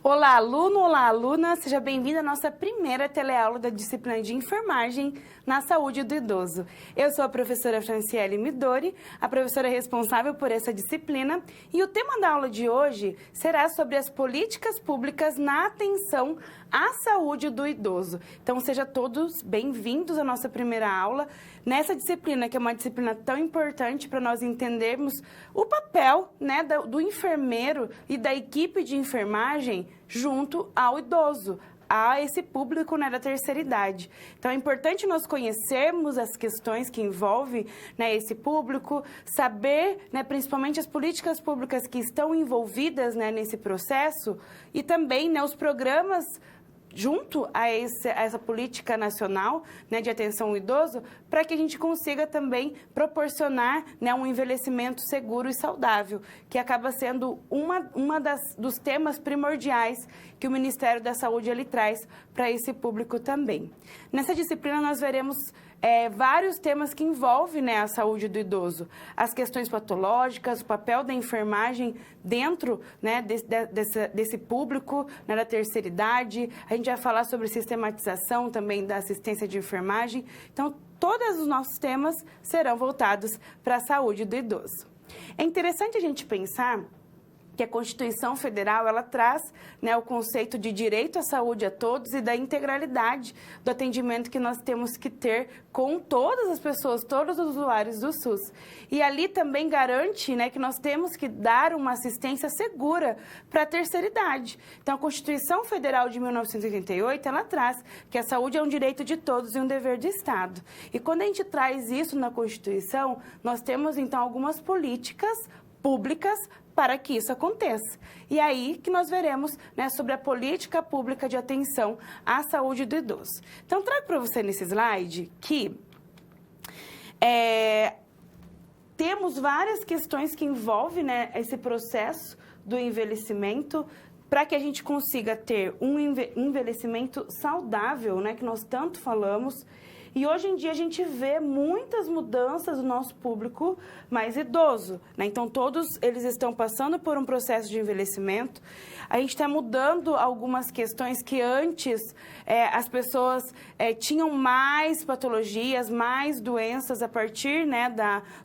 Olá, aluno! Olá, aluna! Seja bem-vindo à nossa primeira teleaula da disciplina de enfermagem na saúde do idoso. Eu sou a professora Franciele Midori, a professora responsável por essa disciplina, e o tema da aula de hoje será sobre as políticas públicas na atenção à saúde do idoso. Então, sejam todos bem-vindos à nossa primeira aula nessa disciplina, que é uma disciplina tão importante para nós entendermos o papel, né, do enfermeiro e da equipe de enfermagem junto ao idoso, a esse público, né, da terceira idade. Então, é importante nós conhecermos as questões que envolvem, né, esse público, saber, né, principalmente as políticas públicas que estão envolvidas, né, nesse processo e também, né, os programas junto a essa política nacional, né, de atenção ao idoso, para que a gente consiga também proporcionar, né, um envelhecimento seguro e saudável, que acaba sendo dos temas primordiais que o Ministério da Saúde ele traz para esse público também. Nessa disciplina nós veremos vários temas que envolvem, né, a saúde do idoso, as questões patológicas, o papel da enfermagem dentro, né, desse público, né, da terceira idade. A gente vai falar sobre sistematização também da assistência de enfermagem. Então, todos os nossos temas serão voltados para a saúde do idoso. É interessante a gente pensar que a Constituição Federal, ela traz, né, o conceito de direito à saúde a todos e da integralidade do atendimento que nós temos que ter com todas as pessoas, todos os usuários do SUS. E ali também garante, né, que nós temos que dar uma assistência segura para a terceira idade. Então, a Constituição Federal de 1988, ela traz que a saúde é um direito de todos e um dever do Estado. E quando a gente traz isso na Constituição, nós temos, então, algumas políticas públicas para que isso aconteça. E aí que nós veremos, né, sobre a política pública de atenção à saúde do idoso. Então, trago para você nesse slide que temos várias questões que envolvem, né, esse processo do envelhecimento para que a gente consiga ter um envelhecimento saudável, né, que nós tanto falamos. E hoje em dia a gente vê muitas mudanças no nosso público mais idoso, né? Então, todos eles estão passando por um processo de envelhecimento. A gente está mudando algumas questões que antes as pessoas tinham mais patologias, mais doenças a partir, né,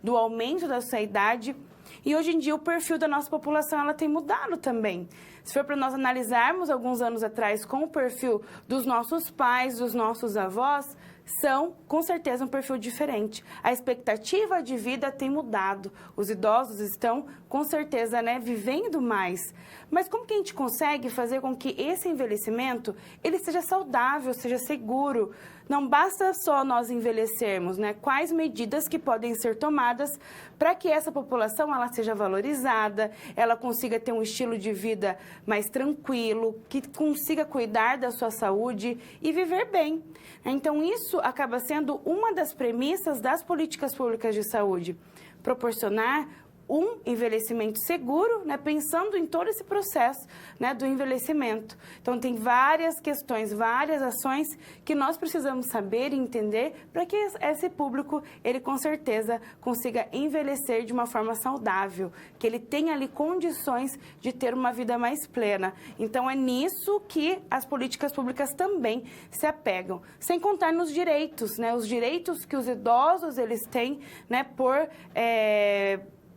do aumento da sua idade. E hoje em dia o perfil da nossa população ela tem mudado também. Se for para nós analisarmos alguns anos atrás com o perfil dos nossos pais, dos nossos avós, são, com certeza, um perfil diferente. A expectativa de vida tem mudado. Os idosos estão, com certeza, né, vivendo mais. Mas como que a gente consegue fazer com que esse envelhecimento ele seja saudável, seja seguro? Não basta só nós envelhecermos, né? Quais medidas que podem ser tomadas para que essa população ela seja valorizada, ela consiga ter um estilo de vida mais tranquilo, que consiga cuidar da sua saúde e viver bem. Então, isso acaba sendo uma das premissas das políticas públicas de saúde, proporcionar um envelhecimento seguro, né, pensando em todo esse processo, né, do envelhecimento. Então, tem várias questões, várias ações que nós precisamos saber e entender para que esse público, ele com certeza consiga envelhecer de uma forma saudável, que ele tenha ali condições de ter uma vida mais plena. Então, é nisso que as políticas públicas também se apegam. Sem contar nos direitos, né, os direitos que os idosos, eles têm, né,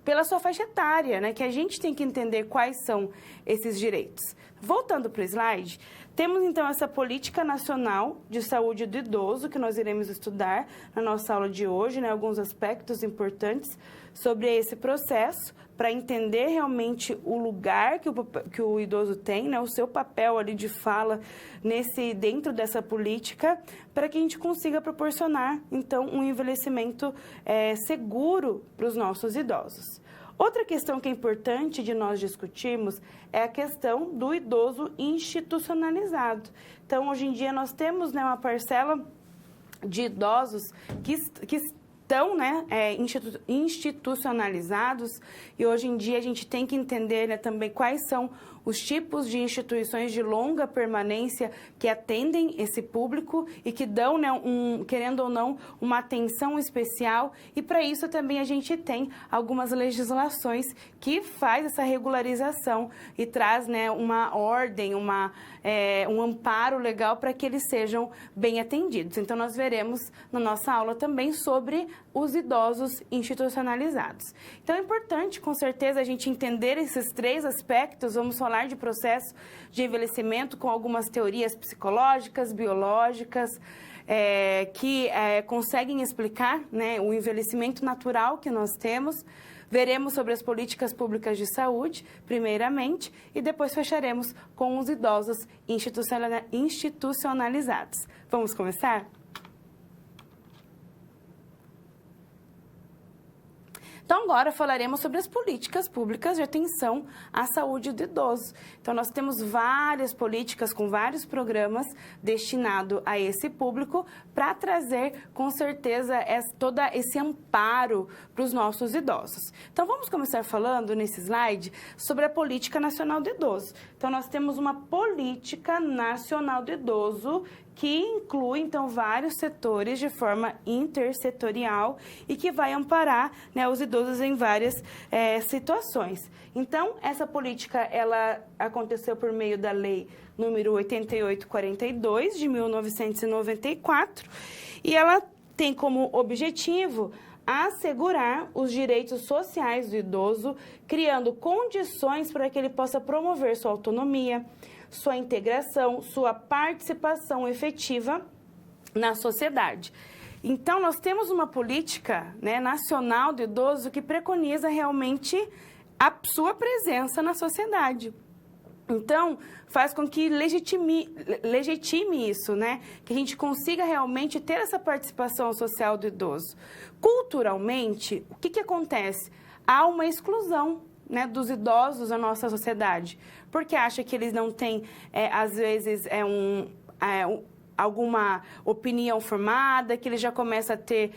pela sua faixa etária, né, que a gente tem que entender quais são esses direitos. Voltando para o slide, temos então essa Política Nacional de Saúde do Idoso, que nós iremos estudar na nossa aula de hoje, né, alguns aspectos importantes sobre esse processo, para entender realmente o lugar que o idoso tem, né, o seu papel ali de fala dentro dessa política, para que a gente consiga proporcionar, então, um envelhecimento seguro para os nossos idosos. Outra questão que é importante de nós discutirmos é a questão do idoso institucionalizado. Então, hoje em dia, nós temos, né, uma parcela de idosos que estão, né, institucionalizados, e hoje em dia a gente tem que entender, né, também quais são os tipos de instituições de longa permanência que atendem esse público e que dão, né, querendo ou não, uma atenção especial. E para isso também a gente tem algumas legislações que faz essa regularização e traz, né, uma ordem, um amparo legal para que eles sejam bem atendidos. Então, nós veremos na nossa aula também sobre os idosos institucionalizados. Então, é importante, com certeza, a gente entender esses três aspectos. Vamos falar de processo de envelhecimento com algumas teorias psicológicas, biológicas, que conseguem explicar, né, o envelhecimento natural que nós temos. Veremos sobre as políticas públicas de saúde, primeiramente, e depois fecharemos com os idosos institucionalizados. Vamos começar? Então, agora falaremos sobre as políticas públicas de atenção à saúde do idoso. Então, nós temos várias políticas com vários programas destinados a esse público para trazer, com certeza, todo esse amparo para os nossos idosos. Então, vamos começar falando nesse slide sobre a Política Nacional do Idoso. Então, nós temos uma Política Nacional do Idoso que inclui, então, vários setores de forma intersetorial e que vai amparar, né, os idosos em várias situações. Então, essa política, ela aconteceu por meio da Lei número 8842, de 1994, e ela tem como objetivo assegurar os direitos sociais do idoso, criando condições para que ele possa promover sua autonomia, sua integração, sua participação efetiva na sociedade. Então, nós temos uma política, né, nacional do idoso que preconiza realmente a sua presença na sociedade. Então, faz com que legitime isso, né? Que a gente consiga realmente ter essa participação social do idoso. Culturalmente, o que acontece? Há uma exclusão, né, dos idosos na nossa sociedade, porque acha que eles não têm, às vezes, alguma opinião formada, que ele já começa a ter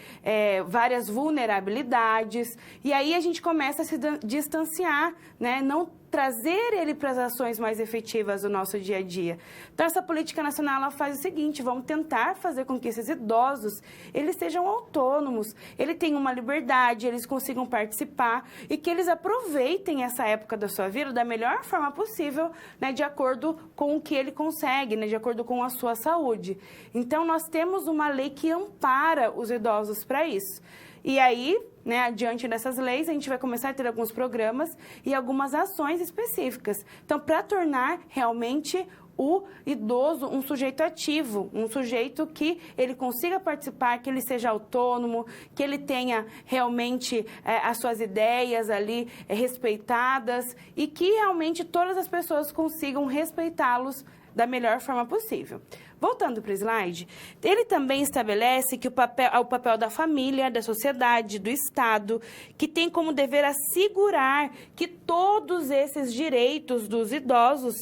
várias vulnerabilidades, e aí a gente começa a se distanciar, né, não trazer ele para as ações mais efetivas do nosso dia a dia. Então, essa política nacional, ela faz o seguinte: vamos tentar fazer com que esses idosos, eles sejam autônomos, eles tenham uma liberdade, eles consigam participar e que eles aproveitem essa época da sua vida da melhor forma possível, né, de acordo com o que ele consegue, né, de acordo com a sua saúde. Então, nós temos uma lei que ampara os idosos para isso. E aí, né, diante dessas leis, a gente vai começar a ter alguns programas e algumas ações específicas. Então, para tornar realmente o idoso um sujeito ativo, um sujeito que ele consiga participar, que ele seja autônomo, que ele tenha realmente as suas ideias ali respeitadas e que realmente todas as pessoas consigam respeitá-los da melhor forma possível. Voltando para o slide, ele também estabelece que o papel da família, da sociedade, do Estado, que tem como dever assegurar que todos esses direitos dos idosos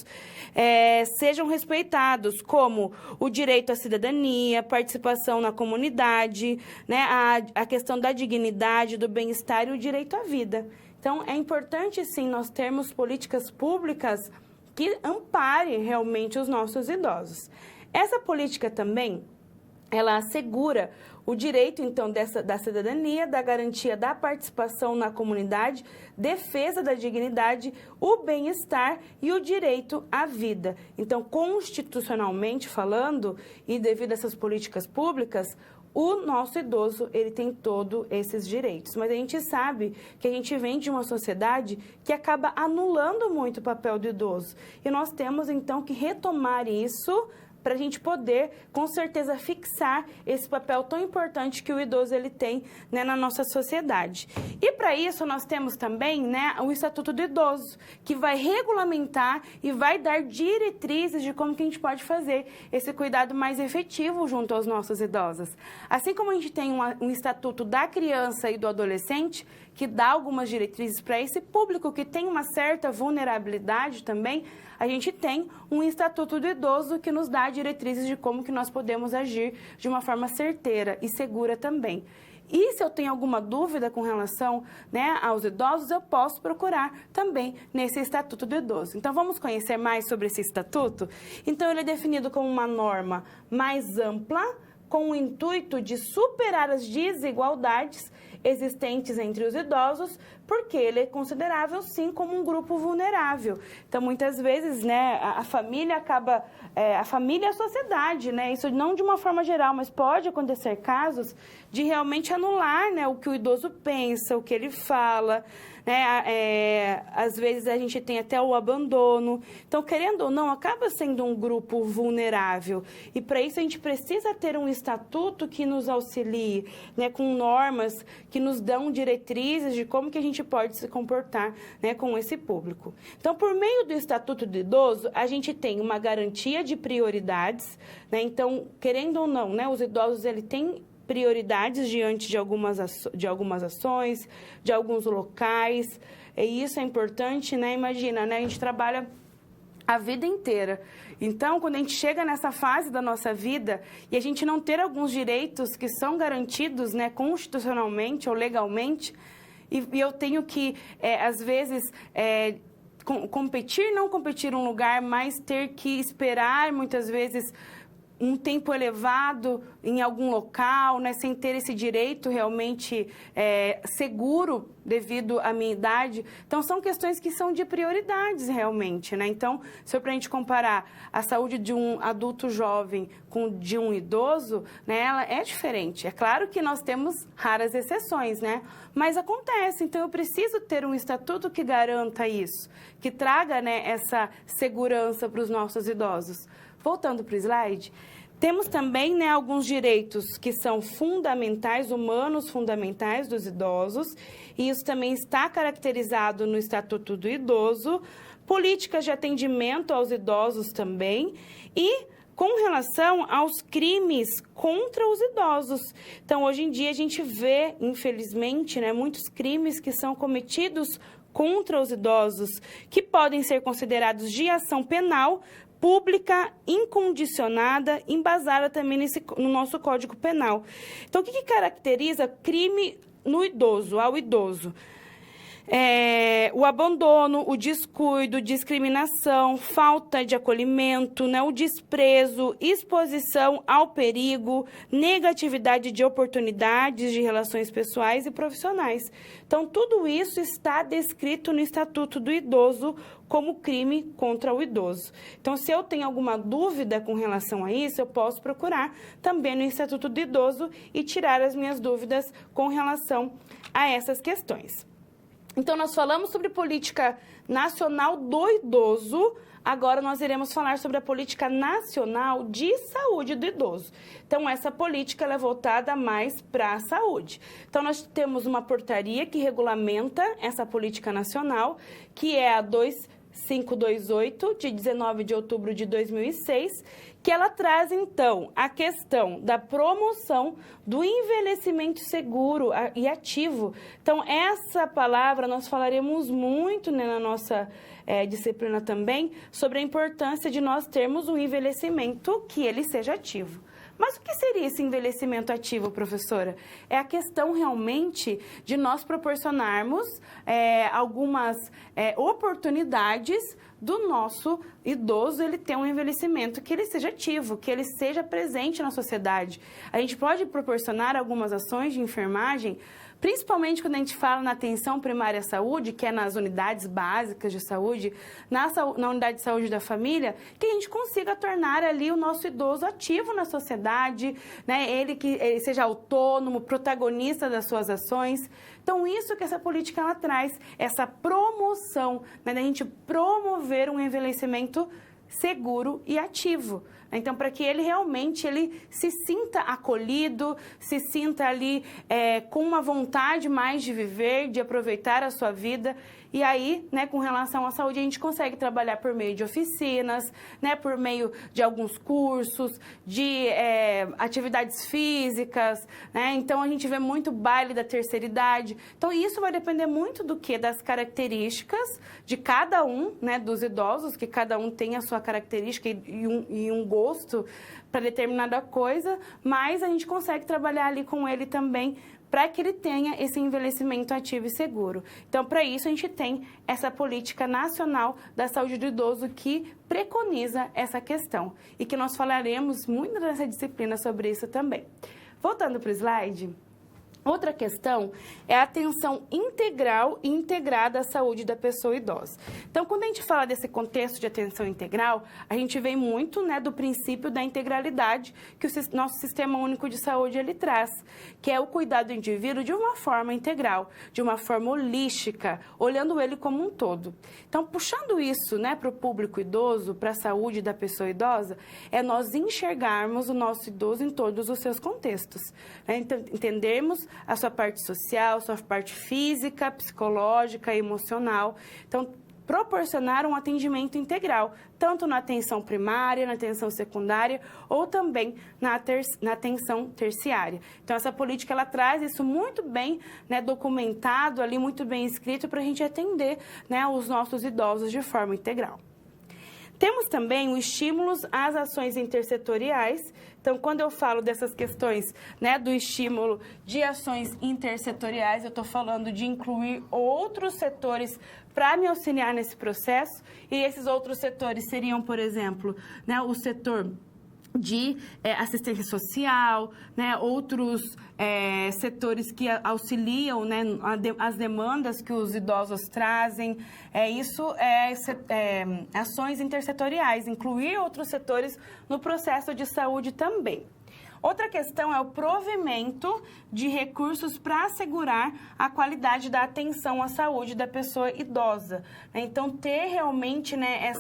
sejam respeitados, como o direito à cidadania, participação na comunidade, né, a questão da dignidade, do bem-estar e o direito à vida. Então, é importante, sim, nós termos políticas públicas que amparem realmente os nossos idosos. Essa política também, ela assegura o direito, então, da cidadania, da garantia da participação na comunidade, defesa da dignidade, o bem-estar e o direito à vida. Então, constitucionalmente falando, e devido a essas políticas públicas, o nosso idoso, ele tem todos esses direitos. Mas a gente sabe que a gente vem de uma sociedade que acaba anulando muito o papel do idoso. E nós temos, então, que retomar isso para a gente poder, com certeza, fixar esse papel tão importante que o idoso ele tem, né, na nossa sociedade. E para isso nós temos também, né, o Estatuto do Idoso, que vai regulamentar e vai dar diretrizes de como que a gente pode fazer esse cuidado mais efetivo junto aos nossos idosos. Assim como a gente tem um Estatuto da Criança e do Adolescente, que dá algumas diretrizes para esse público que tem uma certa vulnerabilidade também, a gente tem um Estatuto do Idoso que nos dá diretrizes de como que nós podemos agir de uma forma certeira e segura também. E se eu tenho alguma dúvida com relação, né, aos idosos, eu posso procurar também nesse Estatuto do Idoso. Então, vamos conhecer mais sobre esse Estatuto? Então, ele é definido como uma norma mais ampla, com o intuito de superar as desigualdades existentes entre os idosos, porque ele é considerável, sim, como um grupo vulnerável. Então, muitas vezes, né, a família acaba... a família e a sociedade, né? Isso não de uma forma geral, mas pode acontecer casos de realmente anular, né, o que o idoso pensa, o que ele fala, né? Às vezes a gente tem até o abandono. Então, querendo ou não, acaba sendo um grupo vulnerável. E para isso a gente precisa ter um estatuto que nos auxilie, né, com normas que nos dão diretrizes de como que a gente pode se comportar, né, com esse público. Então, por meio do Estatuto do Idoso, a gente tem uma garantia de prioridades, né? Então, querendo ou não, né, os idosos ele têm prioridades diante de algumas ações, de alguns locais, e isso é importante, né? Imagina, né? A gente trabalha a vida inteira. Então, quando a gente chega nessa fase da nossa vida e a gente não ter alguns direitos que são garantidos, né, constitucionalmente ou legalmente, e eu tenho que, às vezes, não competir em um lugar, mas ter que esperar, muitas vezes, um tempo elevado em algum local, né, sem ter esse direito realmente seguro devido à minha idade. Então, são questões que são de prioridades realmente, né? Então, se para a gente comparar a saúde de um adulto jovem com de um idoso, né, ela é diferente. É claro que nós temos raras exceções, né? Mas acontece. Então, eu preciso ter um estatuto que garanta isso, que traga, né, essa segurança para os nossos idosos. Voltando para o slide, temos também, né, alguns direitos que são fundamentais, humanos fundamentais dos idosos, e isso também está caracterizado no Estatuto do Idoso, políticas de atendimento aos idosos também, e com relação aos crimes contra os idosos. Então, hoje em dia, a gente vê, infelizmente, né, muitos crimes que são cometidos contra os idosos, que podem ser considerados de ação penal, pública, incondicionada, embasada também no nosso Código Penal. Então, o que caracteriza crime no idoso, ao idoso? O abandono, o descuido, discriminação, falta de acolhimento, né, o desprezo, exposição ao perigo, negatividade de oportunidades de relações pessoais e profissionais. Então, tudo isso está descrito no Estatuto do Idoso como crime contra o idoso. Então, se eu tenho alguma dúvida com relação a isso, eu posso procurar também no Estatuto do Idoso e tirar as minhas dúvidas com relação a essas questões. Então, nós falamos sobre política nacional do idoso, agora nós iremos falar sobre a política nacional de saúde do idoso. Então, essa política ela é voltada mais para a saúde. Então, nós temos uma portaria que regulamenta essa política nacional, que é a 2528, de 19 de outubro de 2006, que ela traz, então, a questão da promoção do envelhecimento seguro e ativo. Então, essa palavra nós falaremos muito, né, na nossa disciplina também, sobre a importância de nós termos um envelhecimento que ele seja ativo. Mas o que seria esse envelhecimento ativo, professora? É a questão realmente de nós proporcionarmos algumas oportunidades do nosso idoso ele ter um envelhecimento que ele seja ativo, que ele seja presente na sociedade. A gente pode proporcionar algumas ações de enfermagem, principalmente quando a gente fala na atenção primária à saúde, que é nas unidades básicas de saúde, na unidade de saúde da família, que a gente consiga tornar ali o nosso idoso ativo na sociedade, né? Ele seja autônomo, protagonista das suas ações. Então, isso que essa política ela traz, essa promoção, né, da gente promover um envelhecimento seguro e ativo. Então, para que ele realmente se sinta acolhido, se sinta ali com uma vontade mais de viver, de aproveitar a sua vida. E aí, né, com relação à saúde, a gente consegue trabalhar por meio de oficinas, né, por meio de alguns cursos, de atividades físicas, né? Então, a gente vê muito baile da terceira idade. Então, isso vai depender muito do quê? Das características de cada um, né, dos idosos, que cada um tem a sua característica e um gosto para determinada coisa, mas a gente consegue trabalhar ali com ele também para que ele tenha esse envelhecimento ativo e seguro. Então, para isso, a gente tem essa política nacional da saúde do idoso que preconiza essa questão e que nós falaremos muito nessa disciplina sobre isso também. Voltando para o slide. Outra questão é a atenção integral e integrada à saúde da pessoa idosa. Então, quando a gente fala desse contexto de atenção integral, a gente vem muito, né, do princípio da integralidade que o nosso Sistema Único de Saúde ele traz, que é o cuidado do indivíduo de uma forma integral, de uma forma holística, olhando ele como um todo. Então, puxando isso, né, para o público idoso, para a saúde da pessoa idosa, é nós enxergarmos o nosso idoso em todos os seus contextos, né? Então, entendermos a sua parte social, sua parte física, psicológica, emocional. Então, proporcionar um atendimento integral, tanto na atenção primária, na atenção secundária ou também na atenção terciária. Então, essa política, ela traz isso muito bem, né, documentado ali, muito bem escrito para a gente atender, né, os nossos idosos de forma integral. Temos também os estímulos às ações intersetoriais. Então, quando eu falo dessas questões, né, do estímulo de ações intersetoriais, eu estou falando de incluir outros setores para me auxiliar nesse processo. E esses outros setores seriam, por exemplo, né, o setor de assistência social, né, outros setores que auxiliam, né, as demandas que os idosos trazem. Ações intersetoriais, incluir outros setores no processo de saúde também. Outra questão é o provimento de recursos para assegurar a qualidade da atenção à saúde da pessoa idosa. Então, ter realmente, né,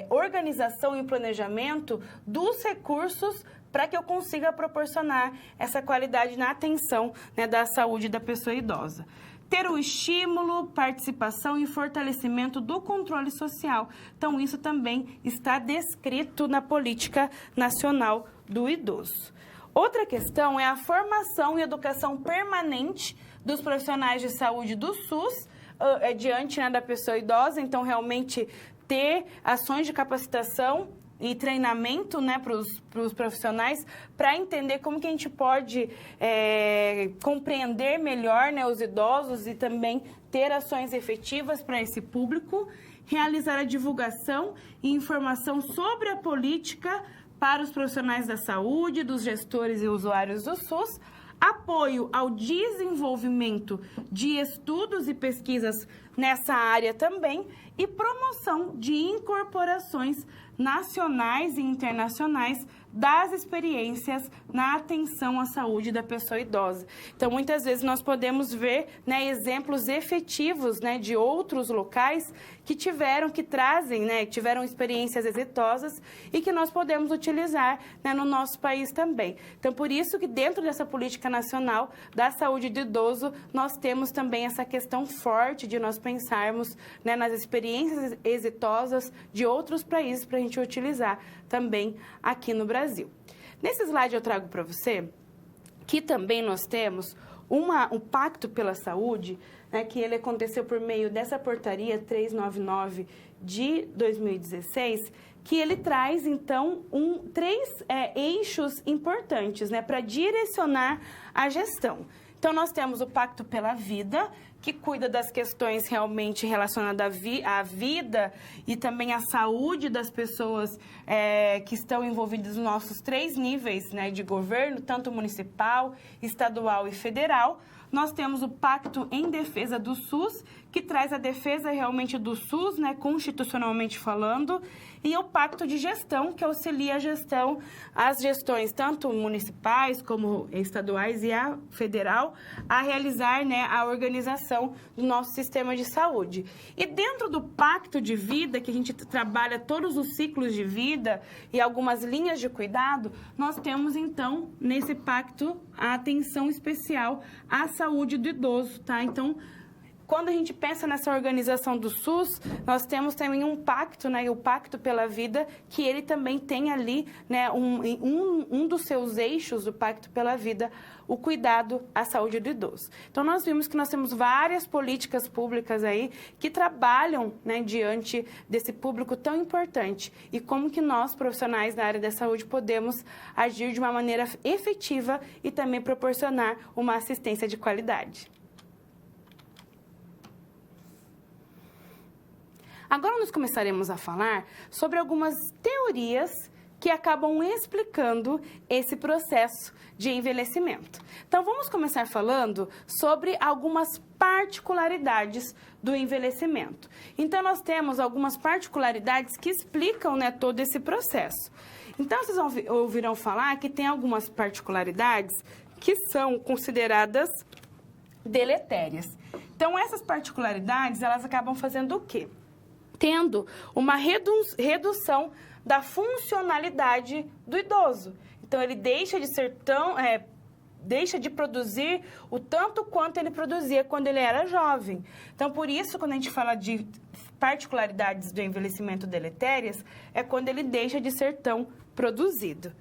organização e planejamento dos recursos para que eu consiga proporcionar essa qualidade na atenção, né, da saúde da pessoa idosa. Ter o estímulo, participação e fortalecimento do controle social. Então, isso também está descrito na Política Nacional do Idoso. Outra questão é a formação e educação permanente dos profissionais de saúde do SUS, diante, né, da pessoa idosa. Então, realmente, ter ações de capacitação e treinamento, né, para os profissionais, para entender como que a gente pode compreender melhor, né, os idosos e também ter ações efetivas para esse público, realizar a divulgação e informação sobre a política para os profissionais da saúde, dos gestores e usuários do SUS, apoio ao desenvolvimento de estudos e pesquisas nessa área também e promoção de incorporações nacionais e internacionais das experiências na atenção à saúde da pessoa idosa. Então, muitas vezes nós podemos ver, né, exemplos efetivos, né, de outros locais que trazem, né, tiveram experiências exitosas e que nós podemos utilizar, né, no nosso país também. Então, por isso que dentro dessa política nacional da saúde do idoso, nós temos também essa questão forte de nós pensarmos, né, nas experiências exitosas de outros países para a gente utilizar também aqui no Brasil. Nesse slide eu trago para você que também nós temos um pacto pela saúde, né, que ele aconteceu por meio dessa portaria 399 de 2016, que ele traz, então, três eixos importantes, né, para direcionar a gestão. Então, nós temos o Pacto pela Vida, que cuida das questões realmente relacionadas à vida e também à saúde das pessoas que estão envolvidas nos nossos 3 níveis, né, de governo, tanto municipal, estadual e federal. Nós temos o Pacto em Defesa do SUS, que traz a defesa realmente do SUS, né, constitucionalmente falando, e o Pacto de Gestão, que auxilia as gestões tanto municipais como estaduais e a federal, a realizar, né, a organização do nosso sistema de saúde. E dentro do Pacto de Vida, que a gente trabalha todos os ciclos de vida e algumas linhas de cuidado, nós temos, então, nesse pacto, a atenção especial à saúde do idoso, tá? Então, quando a gente pensa nessa organização do SUS, nós temos também um pacto, né, o Pacto pela Vida, que ele também tem ali, né, um dos seus eixos do Pacto pela Vida, o cuidado à saúde do idoso. Então, nós vimos que nós temos várias políticas públicas aí que trabalham, né, diante desse público tão importante e como que nós, profissionais da área da saúde, podemos agir de uma maneira efetiva e também proporcionar uma assistência de qualidade. Agora nós começaremos a falar sobre algumas teorias que acabam explicando esse processo de envelhecimento. Então, vamos começar falando sobre algumas particularidades do envelhecimento. Então, nós temos algumas particularidades que explicam, né, todo esse processo. Então, vocês ouvirão falar que tem algumas particularidades que são consideradas deletérias. Então, essas particularidades, elas acabam fazendo o quê? Tendo uma redução da funcionalidade do idoso. Então, ele deixa de ser deixa de produzir o tanto quanto ele produzia quando ele era jovem. Então, por isso, quando a gente fala de particularidades do envelhecimento deletérias, é quando ele deixa de ser tão produzido.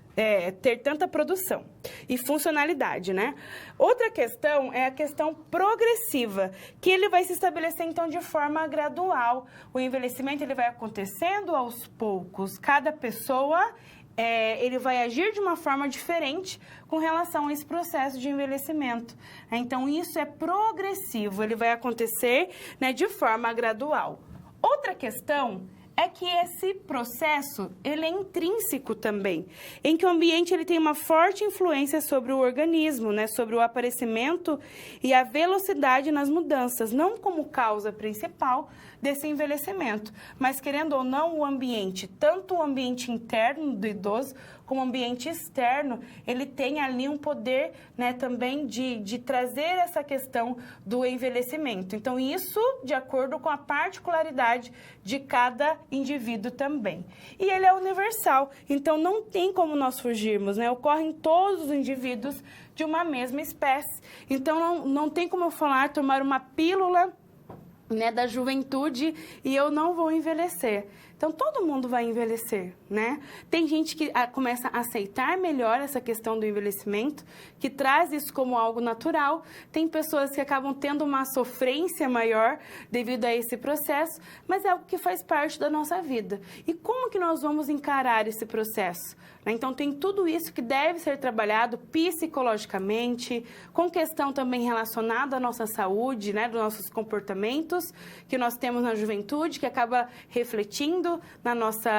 Ter tanta produção e funcionalidade, né? Outra questão é a questão progressiva, que ele vai se estabelecer, então, de forma gradual. O envelhecimento, ele vai acontecendo aos poucos. Cada pessoa, ele vai agir de uma forma diferente com relação a esse processo de envelhecimento. Então, isso é progressivo, ele vai acontecer, né, de forma gradual. Outra questão é que esse processo, ele é intrínseco também, em que o ambiente ele tem uma forte influência sobre o organismo, né, sobre o aparecimento e a velocidade nas mudanças, não como causa principal desse envelhecimento, mas, querendo ou não, o ambiente, tanto o ambiente interno do idoso, como o ambiente externo, ele tem ali um poder, né, também de trazer essa questão do envelhecimento. Então, isso de acordo com a particularidade de cada indivíduo também. E ele é universal, então não tem como nós fugirmos, né? Ocorre em todos os indivíduos de uma mesma espécie. Então, não tem como eu falar, tomar uma pílula, né, da juventude e eu não vou envelhecer. Então, todo mundo vai envelhecer, né? Tem gente que começa a aceitar melhor essa questão do envelhecimento, que traz isso como algo natural. Tem pessoas que acabam tendo uma sofrência maior devido a esse processo, mas é algo que faz parte da nossa vida. E como que nós vamos encarar esse processo? Então, tem tudo isso que deve ser trabalhado psicologicamente, com questão também relacionada à nossa saúde, né, dos nossos comportamentos que nós temos na juventude, que acaba refletindo na nossa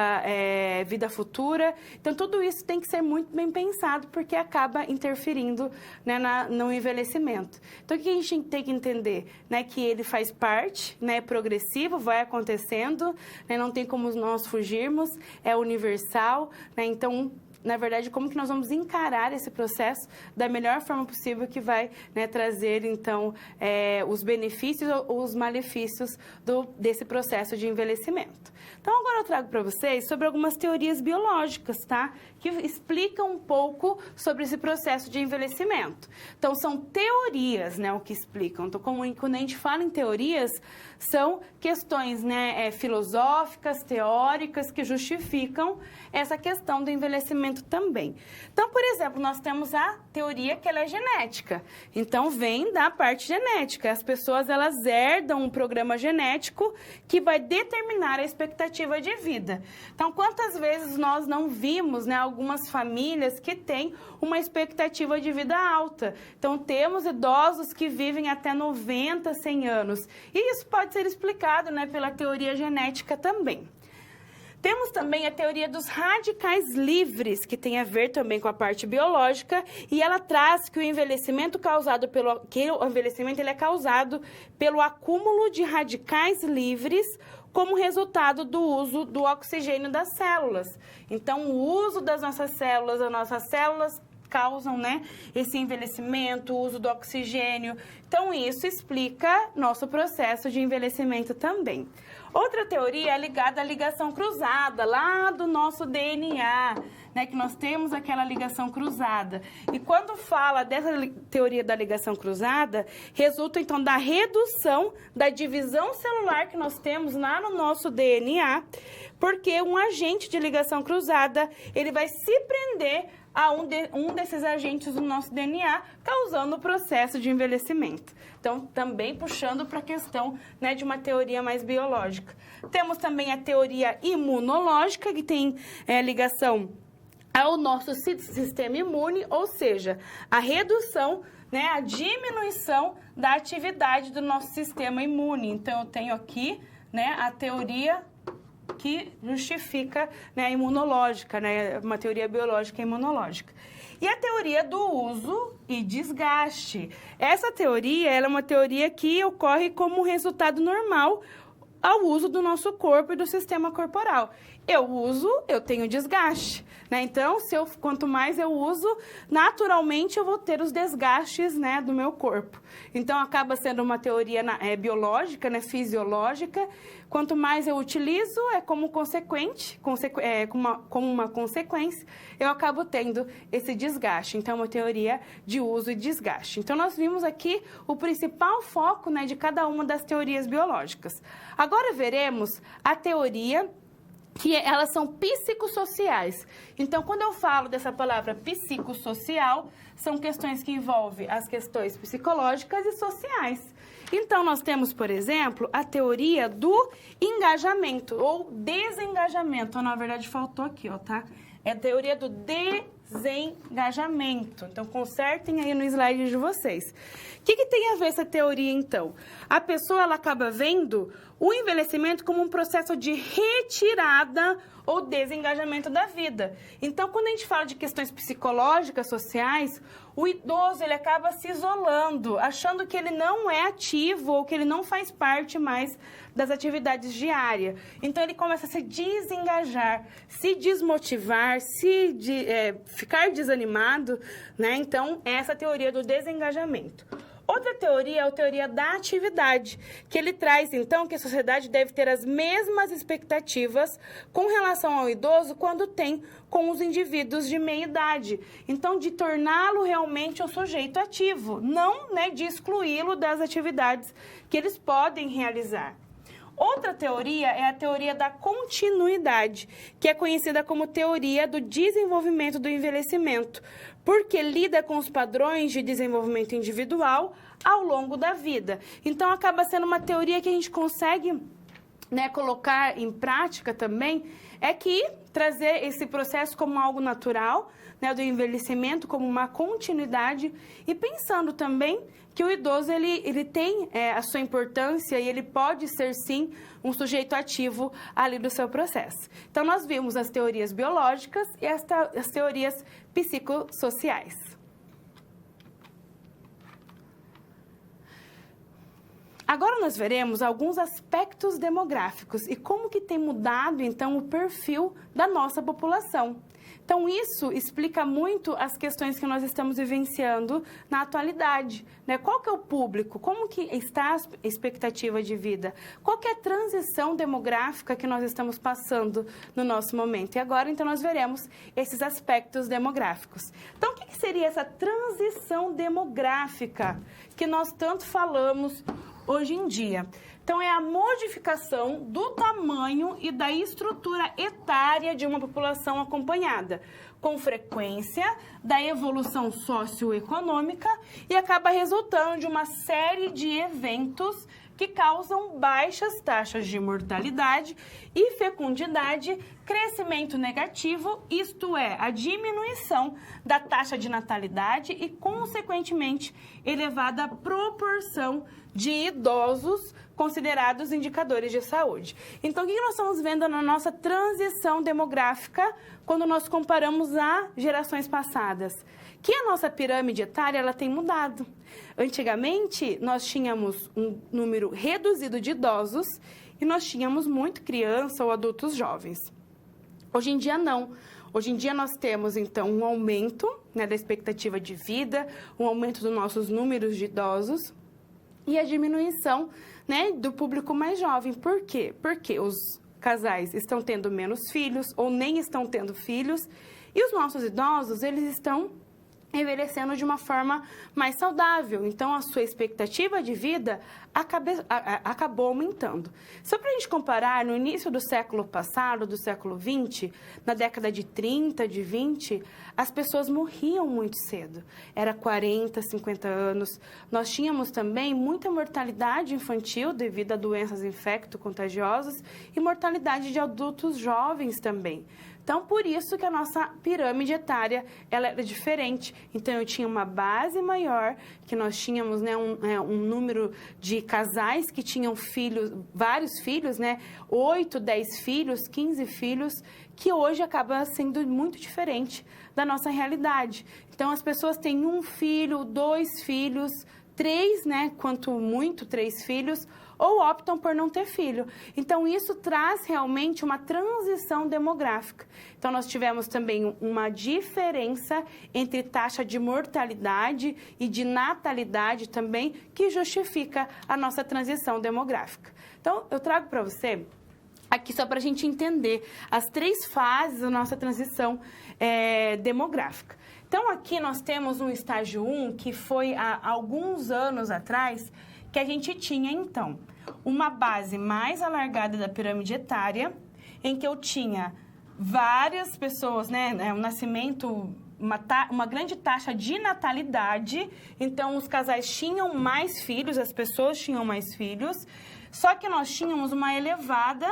vida futura. Então, tudo isso tem que ser muito bem pensado, porque acaba interferindo, né, no envelhecimento. Então, o que a gente tem que entender? Né, que ele faz parte, né, é progressivo, vai acontecendo, né, não tem como nós fugirmos, é universal, né, então, na verdade, como que nós vamos encarar esse processo da melhor forma possível, que vai, né, trazer, então, os benefícios ou os malefícios desse processo de envelhecimento. Então, agora eu trago para vocês sobre algumas teorias biológicas, tá? Que explicam um pouco sobre esse processo de envelhecimento. Então, são teorias, né, o que explicam. Então, quando a gente fala em teorias, são questões, né, filosóficas, teóricas, que justificam essa questão do envelhecimento também. Então, por exemplo, nós temos a teoria que ela é genética. Então, vem da parte genética. As pessoas, elas herdam um programa genético que vai determinar a expectativa de vida. Então, quantas vezes nós não vimos, né, algumas famílias que têm uma expectativa de vida alta? Então, temos idosos que vivem até 90, 100 anos. E isso pode ser explicado, né, pela teoria genética também. Temos também a teoria dos radicais livres, que tem a ver também com a parte biológica, e ela traz que o envelhecimento ele é causado pelo acúmulo de radicais livres como resultado do uso do oxigênio das células. Então, o uso das nossas células causam, né, esse envelhecimento, o uso do oxigênio. Então, isso explica nosso processo de envelhecimento também. Outra teoria é ligada à ligação cruzada, lá do nosso DNA, né, que nós temos aquela ligação cruzada. E quando fala dessa teoria da ligação cruzada, resulta então da redução da divisão celular que nós temos lá no nosso DNA, porque um agente de ligação cruzada, ele vai se prender a um desses agentes do nosso DNA, causando o processo de envelhecimento. Então, também puxando para a questão, né, de uma teoria mais biológica. Temos também a teoria imunológica, que tem ligação ao nosso sistema imune, ou seja, a redução, né, a diminuição da atividade do nosso sistema imune. Então, eu tenho aqui, né, a teoria que justifica, né, a imunológica, né, uma teoria biológica e imunológica. E a teoria do uso e desgaste. Essa teoria, ela é uma teoria que ocorre como resultado normal ao uso do nosso corpo e do sistema corporal. Eu uso, eu tenho desgaste, né? Então, quanto mais eu uso, naturalmente eu vou ter os desgastes, né, do meu corpo. Então, acaba sendo uma teoria biológica, né, fisiológica. Quanto mais eu utilizo, como uma consequência, eu acabo tendo esse desgaste. Então, é uma teoria de uso e desgaste. Então, nós vimos aqui o principal foco, né, de cada uma das teorias biológicas. Agora veremos a teoria que elas são psicossociais. Então, quando eu falo dessa palavra psicossocial, são questões que envolvem as questões psicológicas e sociais. Então, nós temos, por exemplo, a teoria do engajamento ou desengajamento. Na verdade, faltou aqui, ó, tá? É a teoria do desengajamento. Então, consertem aí no slide de vocês. O que tem a ver essa teoria, então? A pessoa, ela acaba vendo o envelhecimento como um processo de retirada ou desengajamento da vida. Então, quando a gente fala de questões psicológicas, sociais, o idoso, ele acaba se isolando, achando que ele não é ativo ou que ele não faz parte mais das atividades diárias. Então, ele começa a se desengajar, se desmotivar, ficar desanimado, né? Então, essa é a teoria do desengajamento. Outra teoria é a teoria da atividade, que ele traz, então, que a sociedade deve ter as mesmas expectativas com relação ao idoso quando tem com os indivíduos de meia idade. Então, de torná-lo realmente um sujeito ativo, não, né, de excluí-lo das atividades que eles podem realizar. Outra teoria é a teoria da continuidade, que é conhecida como teoria do desenvolvimento do envelhecimento, porque lida com os padrões de desenvolvimento individual ao longo da vida. Então, acaba sendo uma teoria que a gente consegue, né, colocar em prática também, é que trazer esse processo como algo natural, né, do envelhecimento como uma continuidade, e pensando também que o idoso ele tem a sua importância e ele pode ser, sim, um sujeito ativo ali do seu processo. Então, nós vimos as teorias biológicas e as teorias psicossociais. Agora nós veremos alguns aspectos demográficos e como que tem mudado, então, o perfil da nossa população. Então, isso explica muito as questões que nós estamos vivenciando na atualidade, né? Qual que é o público? Como que está a expectativa de vida? Qual que é a transição demográfica que nós estamos passando no nosso momento? E agora, então, nós veremos esses aspectos demográficos. Então, o que seria essa transição demográfica que nós tanto falamos hoje em dia? Então, é a modificação do tamanho e da estrutura etária de uma população acompanhada, com frequência da evolução socioeconômica e acaba resultando de uma série de eventos que causam baixas taxas de mortalidade e fecundidade, crescimento negativo, isto é, a diminuição da taxa de natalidade e, consequentemente, elevada proporção de idosos considerados indicadores de saúde. Então, o que nós estamos vendo na nossa transição demográfica quando nós comparamos a gerações passadas? Que a nossa pirâmide etária ela tem mudado. Antigamente, nós tínhamos um número reduzido de idosos e nós tínhamos muito criança ou adultos jovens. Hoje em dia, não. Hoje em dia nós temos, então, um aumento, né, da expectativa de vida, um aumento dos nossos números de idosos e a diminuição, né, do público mais jovem. Por quê? Porque os casais estão tendo menos filhos ou nem estão tendo filhos e os nossos idosos, eles estão envelhecendo de uma forma mais saudável. Então, a sua expectativa de vida acabou aumentando. Só para a gente comparar, no início do século passado, do século 20, na década de 30, de 20, as pessoas morriam muito cedo. Era 40, 50 anos. Nós tínhamos também muita mortalidade infantil devido a doenças infecto-contagiosas e mortalidade de adultos jovens também. Então, por isso que a nossa pirâmide etária ela era diferente. Então, eu tinha uma base maior, que nós tínhamos, né, um número de casais que tinham filhos, vários filhos, né, 8, 10 filhos, 15 filhos, que hoje acaba sendo muito diferente da nossa realidade. Então, as pessoas têm 1 filho, 2 filhos, 3, né, quanto muito, 3 filhos, ou optam por não ter filho. Então, isso traz realmente uma transição demográfica. Então, nós tivemos também uma diferença entre taxa de mortalidade e de natalidade também, que justifica a nossa transição demográfica. Então, eu trago para você aqui só para a gente entender as 3 fases da nossa transição demográfica. Então, aqui nós temos um estágio 1, que foi há alguns anos atrás, que a gente tinha, então, uma base mais alargada da pirâmide etária, em que eu tinha várias pessoas, né, um nascimento, uma grande taxa de natalidade, então os casais tinham mais filhos, as pessoas tinham mais filhos, só que nós tínhamos uma elevada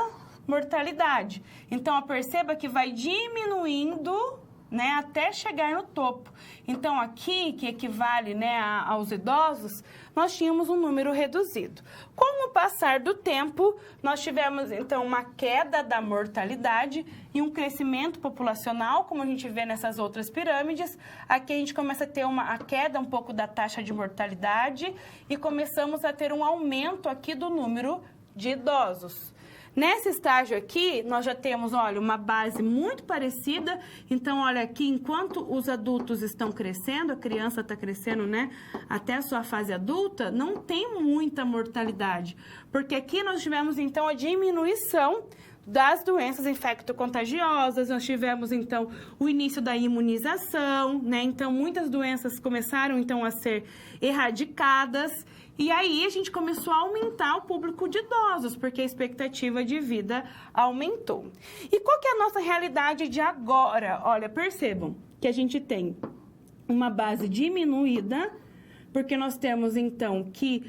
mortalidade. Então, perceba que vai diminuindo, né, até chegar no topo. Então, aqui, que equivale, né, aos idosos, nós tínhamos um número reduzido. Com o passar do tempo, nós tivemos, então, uma queda da mortalidade e um crescimento populacional, como a gente vê nessas outras pirâmides. Aqui a gente começa a ter a queda um pouco da taxa de mortalidade e começamos a ter um aumento aqui do número de idosos. Nesse estágio aqui, nós já temos, olha, uma base muito parecida. Então, olha aqui, enquanto os adultos estão crescendo, a criança está crescendo, né, até a sua fase adulta, não tem muita mortalidade. Porque aqui nós tivemos, então, a diminuição das doenças infecto-contagiosas, nós tivemos, então, o início da imunização, né? Então, muitas doenças começaram, então, a ser erradicadas. E aí, a gente começou a aumentar o público de idosos, porque a expectativa de vida aumentou. E qual que é a nossa realidade de agora? Olha, percebam que a gente tem uma base diminuída, porque nós temos, então, que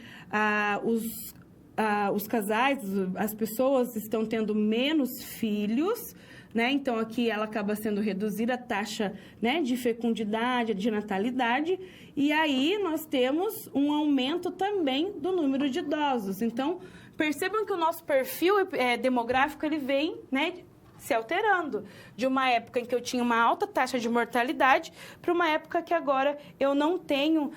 os casais, as pessoas estão tendo menos filhos, né? Então, aqui ela acaba sendo reduzida a taxa, né, de fecundidade, de natalidade, e aí nós temos um aumento também do número de idosos. Então, percebam que o nosso perfil demográfico, ele vem, né, se alterando, de uma época em que eu tinha uma alta taxa de mortalidade para uma época que agora eu não tenho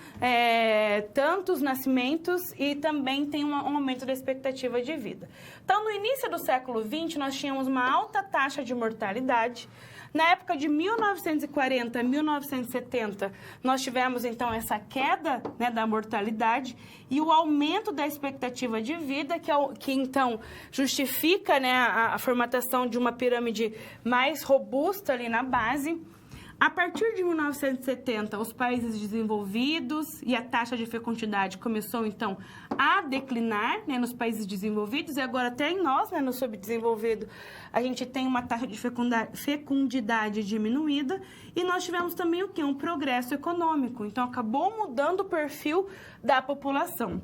tantos nascimentos e também tenho um aumento da expectativa de vida. Então, no início do século XX, nós tínhamos uma alta taxa de mortalidade. Na época de 1940 a 1970, nós tivemos, então, essa queda, né, da mortalidade e o aumento da expectativa de vida, que então, justifica, né, a formatação de uma pirâmide mais robusta ali na base. A partir de 1970, os países desenvolvidos e a taxa de fecundidade começou, então, a declinar, né, nos países desenvolvidos, e agora até em nós, né, no subdesenvolvido, a gente tem uma taxa de fecundidade diminuída, e nós tivemos também o quê? Um progresso econômico. Então, acabou mudando o perfil da população.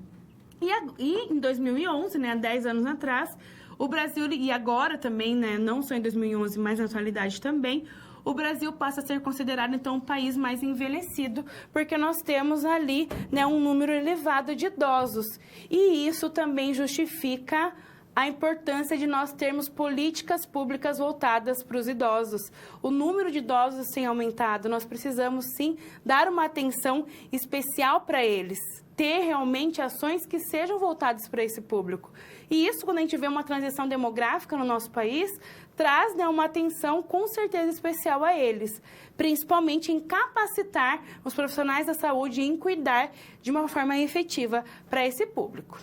E em 2011, né, há 10 anos atrás, o Brasil, e agora também, né, não só em 2011, mas na atualidade também, o Brasil passa a ser considerado, então, um país mais envelhecido, porque nós temos ali, né, um número elevado de idosos. E isso também justifica a importância de nós termos políticas públicas voltadas para os idosos. O número de idosos tem aumentado, nós precisamos, sim, dar uma atenção especial para eles, ter realmente ações que sejam voltadas para esse público. E isso, quando a gente vê uma transição demográfica no nosso país, traz, né, uma atenção com certeza especial a eles, principalmente em capacitar os profissionais da saúde e em cuidar de uma forma efetiva para esse público.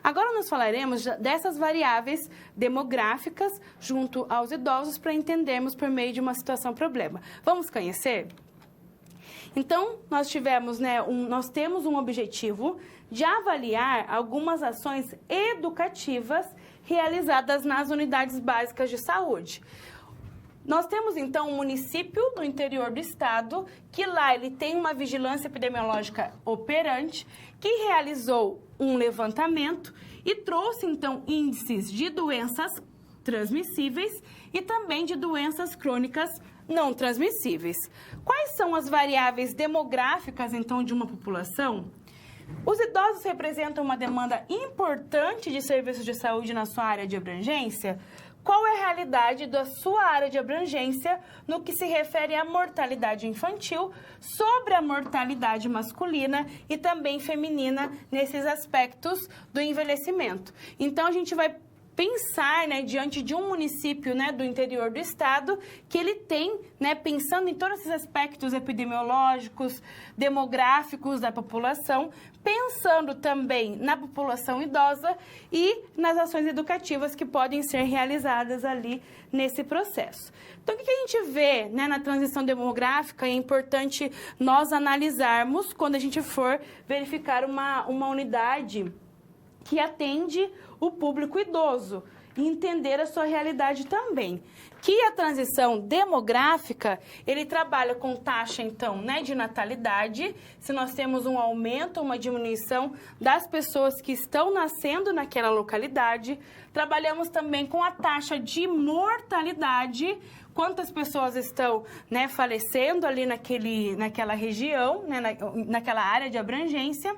Agora nós falaremos dessas variáveis demográficas junto aos idosos para entendermos por meio de uma situação-problema. Vamos conhecer? Então, nós temos um objetivo de avaliar algumas ações educativas realizadas nas unidades básicas de saúde. Nós temos, então, um município no interior do estado, que lá ele tem uma vigilância epidemiológica operante, que realizou um levantamento e trouxe, então, índices de doenças transmissíveis e também de doenças crônicas não transmissíveis. Quais são as variáveis demográficas, então, de uma população? Os idosos representam uma demanda importante de serviços de saúde na sua área de abrangência? Qual é a realidade da sua área de abrangência no que se refere à mortalidade infantil, sobre a mortalidade masculina e também feminina nesses aspectos do envelhecimento? Então, a gente vai pensar, né, diante de um município, né, do interior do estado, que ele tem, né, pensando em todos esses aspectos epidemiológicos, demográficos da população, pensando também na população idosa e nas ações educativas que podem ser realizadas ali nesse processo. Então, o que a gente vê, né, na transição demográfica? É importante nós analisarmos quando a gente for verificar uma unidade que atende o público idoso e entender a sua realidade também. Que a transição demográfica, ele trabalha com taxa, então, né, de natalidade, se nós temos um aumento, uma diminuição das pessoas que estão nascendo naquela localidade. Trabalhamos também com a taxa de mortalidade, quantas pessoas estão, né, falecendo ali naquela região, né, naquela área de abrangência,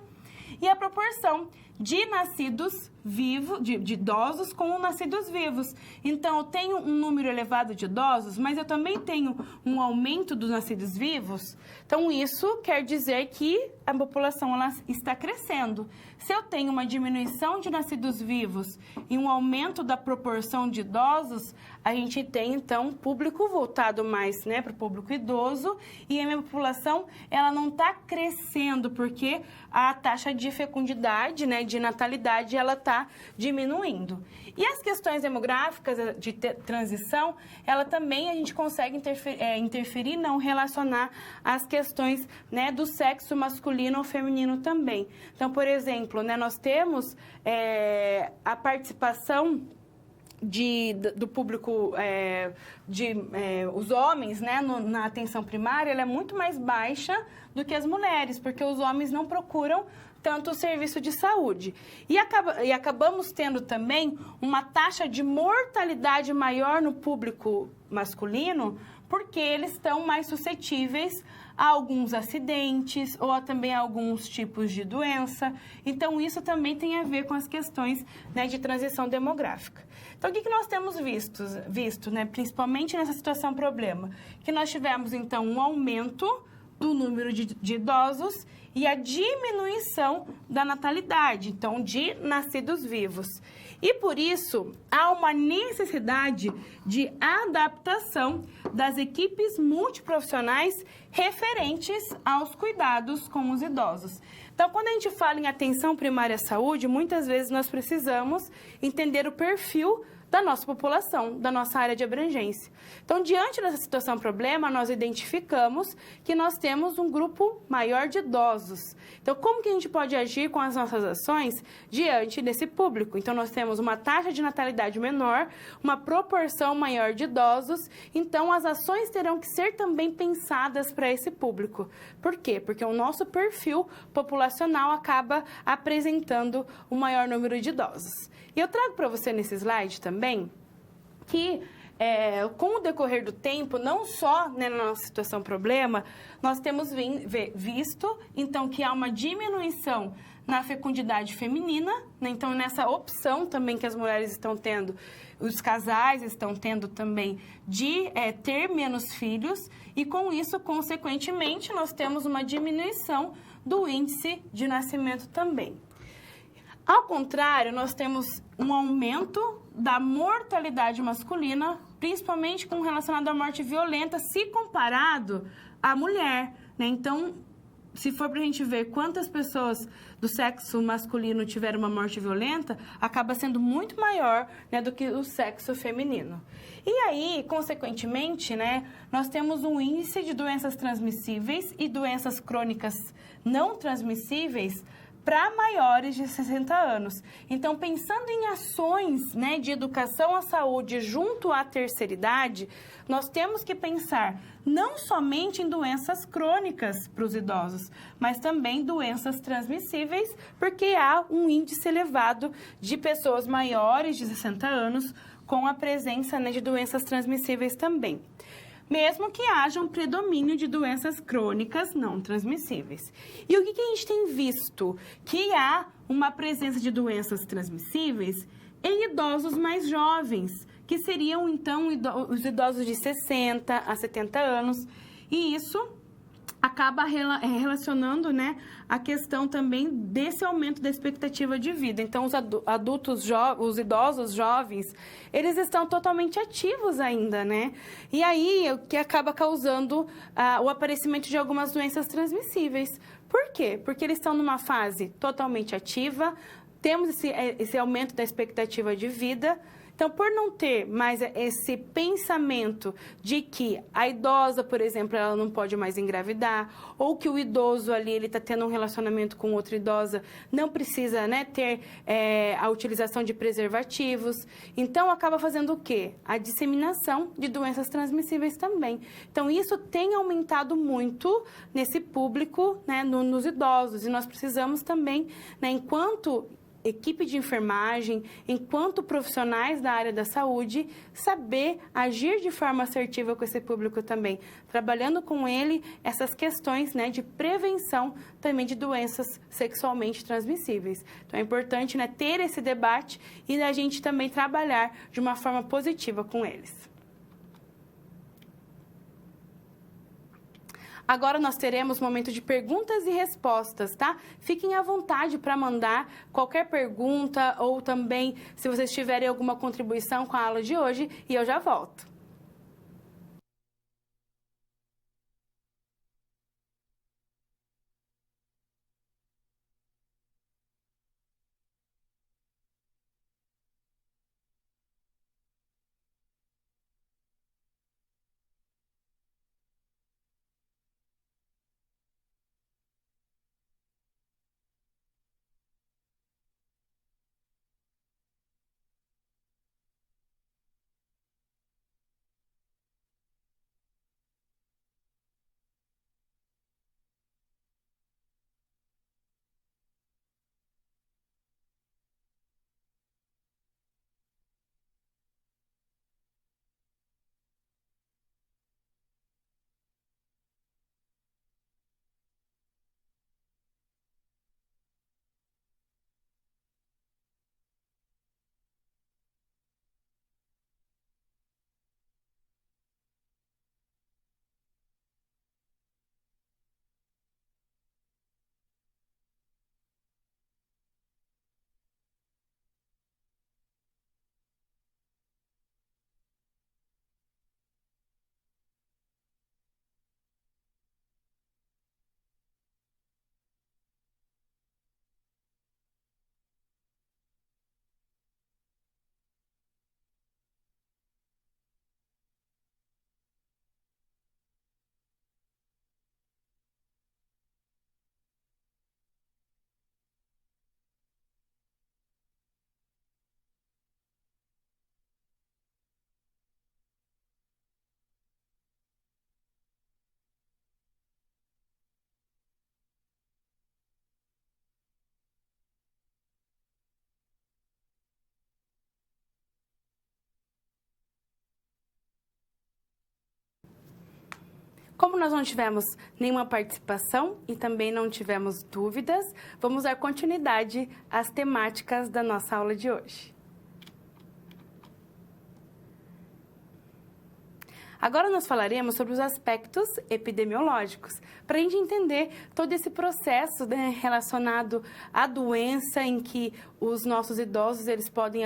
e a proporção de nascidos vivos, de idosos com nascidos vivos. Então, eu tenho um número elevado de idosos, mas eu também tenho um aumento dos nascidos vivos. Então, isso quer dizer que a população ela está crescendo. Se eu tenho uma diminuição de nascidos vivos e um aumento da proporção de idosos, a gente tem, então, público voltado mais, né, para o público idoso, e a minha população ela não está crescendo, porque a taxa de fecundidade, né, de natalidade, ela está diminuindo. E as questões demográficas de transição, ela também a gente consegue interferir, não relacionar as questões, né, do sexo masculino ou feminino também. Então, por exemplo, né, nós temos a participação do público, os homens, né, na atenção primária, ela é muito mais baixa do que as mulheres, porque os homens não procuram tanto o serviço de saúde. E acabamos tendo também uma taxa de mortalidade maior no público masculino, porque eles estão mais suscetíveis a alguns acidentes ou também a alguns tipos de doença. Então, isso também tem a ver com as questões, né, de transição demográfica. Então, o que nós temos visto, né, principalmente nessa situação problema? Que nós tivemos, então, um aumento do número de idosos e a diminuição da natalidade, então, de nascidos vivos. E, por isso, há uma necessidade de adaptação das equipes multiprofissionais referentes aos cuidados com os idosos. Então, quando a gente fala em atenção primária à saúde, muitas vezes nós precisamos entender o perfil da nossa população, da nossa área de abrangência. Então, diante dessa situação problema, nós identificamos que nós temos um grupo maior de idosos. Então, como que a gente pode agir com as nossas ações diante desse público? Então, nós temos uma taxa de natalidade menor, uma proporção maior de idosos, então as ações terão que ser também pensadas para esse público. Por quê? Porque o nosso perfil populacional acaba apresentando um maior número de idosos. E eu trago para você nesse slide também que, com o decorrer do tempo, não só, né, na nossa situação problema, nós temos visto, então, que há uma diminuição na fecundidade feminina, né? Então, nessa opção também que as mulheres estão tendo, os casais estão tendo também de ter menos filhos, e com isso, consequentemente, nós temos uma diminuição do índice de nascimento também. Ao contrário, nós temos um aumento da mortalidade masculina, principalmente com relacionado à morte violenta, se comparado à mulher, né? Então, se for para a gente ver quantas pessoas do sexo masculino tiveram uma morte violenta, acaba sendo muito maior, né, do que o sexo feminino. E aí, consequentemente, né, nós temos um índice de doenças transmissíveis e doenças crônicas não transmissíveis para maiores de 60 anos. Então, pensando em ações, né, de educação à saúde junto à terceira idade, nós temos que pensar não somente em doenças crônicas para os idosos, mas também doenças transmissíveis, porque há um índice elevado de pessoas maiores de 60 anos com a presença, né, de doenças transmissíveis também, mesmo que haja um predomínio de doenças crônicas não transmissíveis. E o que a gente tem visto? Que há uma presença de doenças transmissíveis em idosos mais jovens, que seriam, então, os idosos de 60 a 70 anos. E isso acaba relacionando, né, a questão também desse aumento da expectativa de vida. Então, os idosos jovens, eles estão totalmente ativos ainda, né? E aí, o que acaba causando o aparecimento de algumas doenças transmissíveis. Por quê? Porque eles estão numa fase totalmente ativa, temos esse aumento da expectativa de vida. Então, por não ter mais esse pensamento de que a idosa, por exemplo, ela não pode mais engravidar, ou que o idoso ali, ele está tendo um relacionamento com outra idosa, não precisa, né, ter a utilização de preservativos. Então, acaba fazendo o quê? A disseminação de doenças transmissíveis também. Então, isso tem aumentado muito nesse público, né, nos idosos. E nós precisamos também, né, enquanto equipe de enfermagem, enquanto profissionais da área da saúde, saber agir de forma assertiva com esse público também, trabalhando com ele essas questões, né, de prevenção também de doenças sexualmente transmissíveis. Então, é importante, né, ter esse debate e a gente também trabalhar de uma forma positiva com eles. Agora nós teremos momento de perguntas e respostas, tá? Fiquem à vontade para mandar qualquer pergunta ou também se vocês tiverem alguma contribuição com a aula de hoje e eu já volto. Como nós não tivemos nenhuma participação e também não tivemos dúvidas, vamos dar continuidade às temáticas da nossa aula de hoje. Agora nós falaremos sobre os aspectos epidemiológicos, para a gente entender todo esse processo, né, relacionado à doença em que os nossos idosos eles podem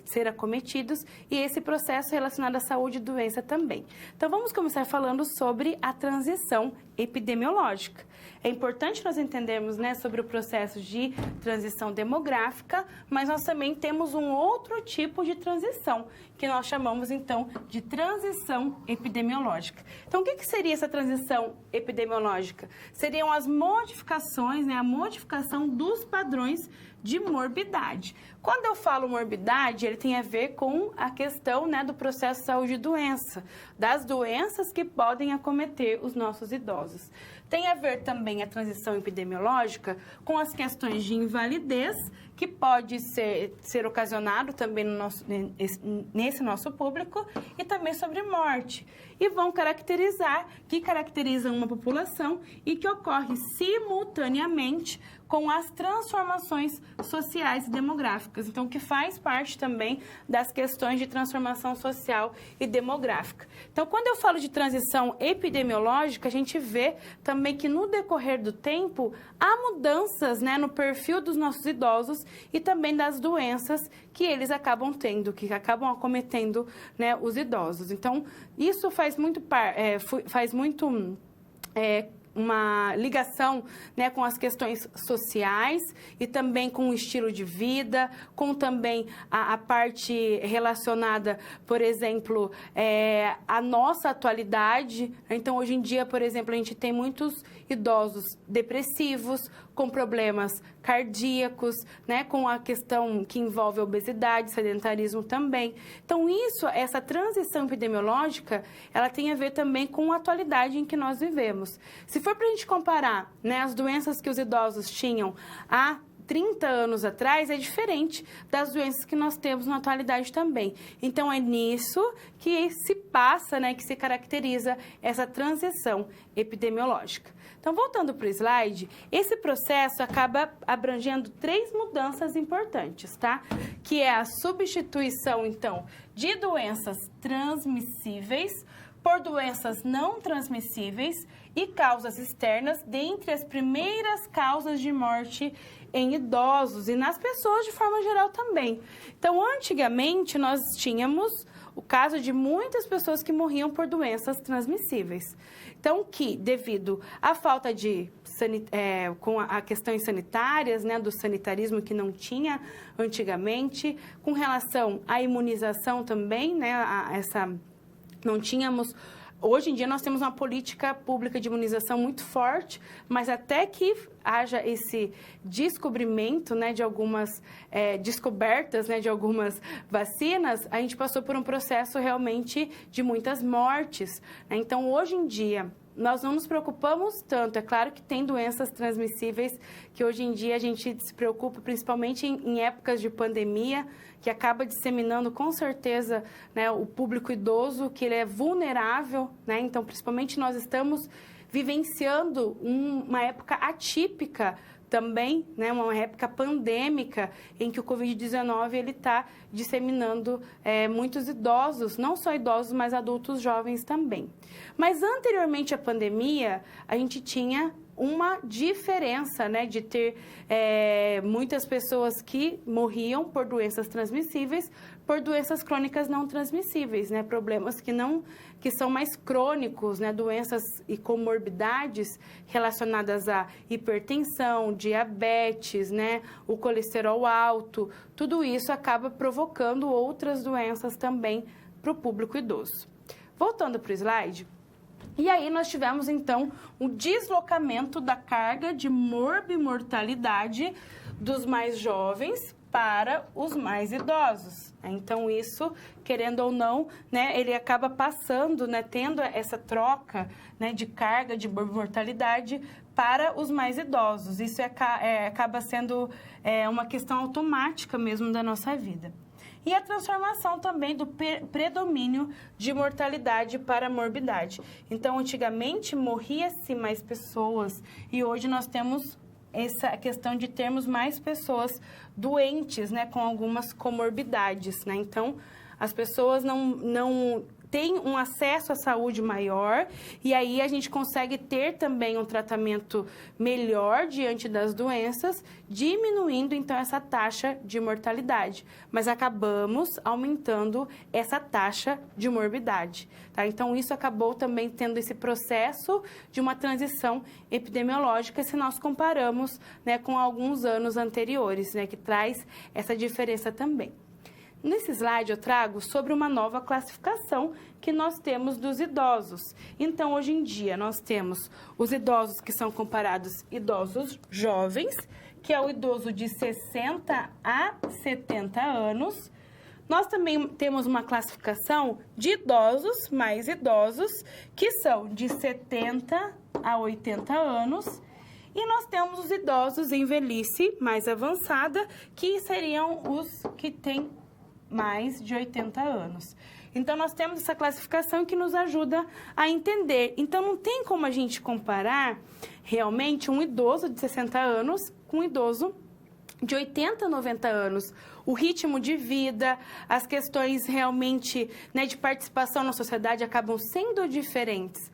ser acometidos e esse processo relacionado à saúde e doença também. Então vamos começar falando sobre a transição epidemiológica. É importante nós entendermos, né, sobre o processo de transição demográfica, mas nós também temos um outro tipo de transição, que nós chamamos, então, de transição epidemiológica. Então, o que seria essa transição epidemiológica? Seriam as modificações, né, a modificação dos padrões de morbidade. Quando eu falo morbidade, ele tem a ver com a questão, né, do processo de saúde e doença, das doenças que podem acometer os nossos idosos. Tem a ver também a transição epidemiológica com as questões de invalidez, que pode ser ocasionado também nesse nosso público, e também sobre morte. E vão caracterizam uma população e que ocorre simultaneamente com as transformações sociais e demográficas. Então, que faz parte também das questões de transformação social e demográfica. Então, quando eu falo de transição epidemiológica, a gente vê também que no decorrer do tempo há mudanças, né, no perfil dos nossos idosos e também das doenças que eles acabam tendo, que acabam acometendo, né, os idosos. Então, isso faz muito uma ligação, né, com as questões sociais e também com o estilo de vida, com também a parte relacionada, por exemplo, a nossa atualidade. Então, hoje em dia, por exemplo, a gente tem muitos idosos depressivos, com problemas cardíacos, né, com a questão que envolve obesidade, sedentarismo também. Então, essa transição epidemiológica, ela tem a ver também com a atualidade em que nós vivemos. Se for para a gente comparar, né, as doenças que os idosos tinham há 30 anos atrás, é diferente das doenças que nós temos na atualidade também. Então, é nisso que se passa, né, que se caracteriza essa transição epidemiológica. Então, voltando para o slide, esse processo acaba abrangendo 3 mudanças importantes, tá? Que é a substituição, então, de doenças transmissíveis por doenças não transmissíveis e causas externas, dentre as primeiras causas de morte em idosos e nas pessoas de forma geral também. Então, antigamente, nós tínhamos o caso de muitas pessoas que morriam por doenças transmissíveis. Então, que devido à falta de com a questões sanitárias, né, do sanitarismo que não tinha antigamente, com relação à imunização também, né, não tínhamos. Hoje em dia nós temos uma política pública de imunização muito forte, mas até que haja esse descobrimento, né, de algumas descobertas, né, de algumas vacinas, a gente passou por um processo realmente de muitas mortes, né? Então, hoje em dia, nós não nos preocupamos tanto. É claro que tem doenças transmissíveis que hoje em dia a gente se preocupa, principalmente em épocas de pandemia, que acaba disseminando com certeza, né, o público idoso, que ele é vulnerável, né? Então, principalmente nós estamos vivenciando uma época atípica também, né, uma época pandêmica em que o Covid-19 ele está disseminando muitos idosos, não só idosos, mas adultos jovens também. Mas anteriormente à pandemia, a gente tinha uma diferença, né, de ter muitas pessoas que morriam por doenças transmissíveis, por doenças crônicas não transmissíveis, né, problemas que são mais crônicos, né, doenças e comorbidades relacionadas à hipertensão, diabetes, né, o colesterol alto, tudo isso acaba provocando outras doenças também para o público idoso. Voltando para o slide. E aí nós tivemos, então, um deslocamento da carga de morbimortalidade dos mais jovens para os mais idosos. Então, isso, querendo ou não, né, ele acaba passando, né, tendo essa troca, né, de carga de morbimortalidade para os mais idosos. Isso acaba sendo uma questão automática mesmo da nossa vida. E a transformação também do predomínio de mortalidade para morbidade. Então, antigamente, morria-se mais pessoas e hoje nós temos essa questão de termos mais pessoas doentes, né, com algumas comorbidades, né? Então, as pessoas não tem um acesso à saúde maior e aí a gente consegue ter também um tratamento melhor diante das doenças, diminuindo então essa taxa de mortalidade. Mas acabamos aumentando essa taxa de morbidade, tá? Então isso acabou também tendo esse processo de uma transição epidemiológica se nós comparamos, né, com alguns anos anteriores, né, que traz essa diferença também. Nesse slide eu trago sobre uma nova classificação que nós temos dos idosos. Então, hoje em dia, nós temos os idosos que são comparados idosos jovens, que é o idoso de 60 a 70 anos. Nós também temos uma classificação de idosos mais idosos, que são de 70 a 80 anos. E nós temos os idosos em velhice mais avançada, que seriam os que têm mais de 80 anos. Então, nós temos essa classificação que nos ajuda a entender. Então, não tem como a gente comparar realmente um idoso de 60 anos com um idoso de 80, 90 anos. O ritmo de vida, as questões realmente, né, de participação na sociedade acabam sendo diferentes.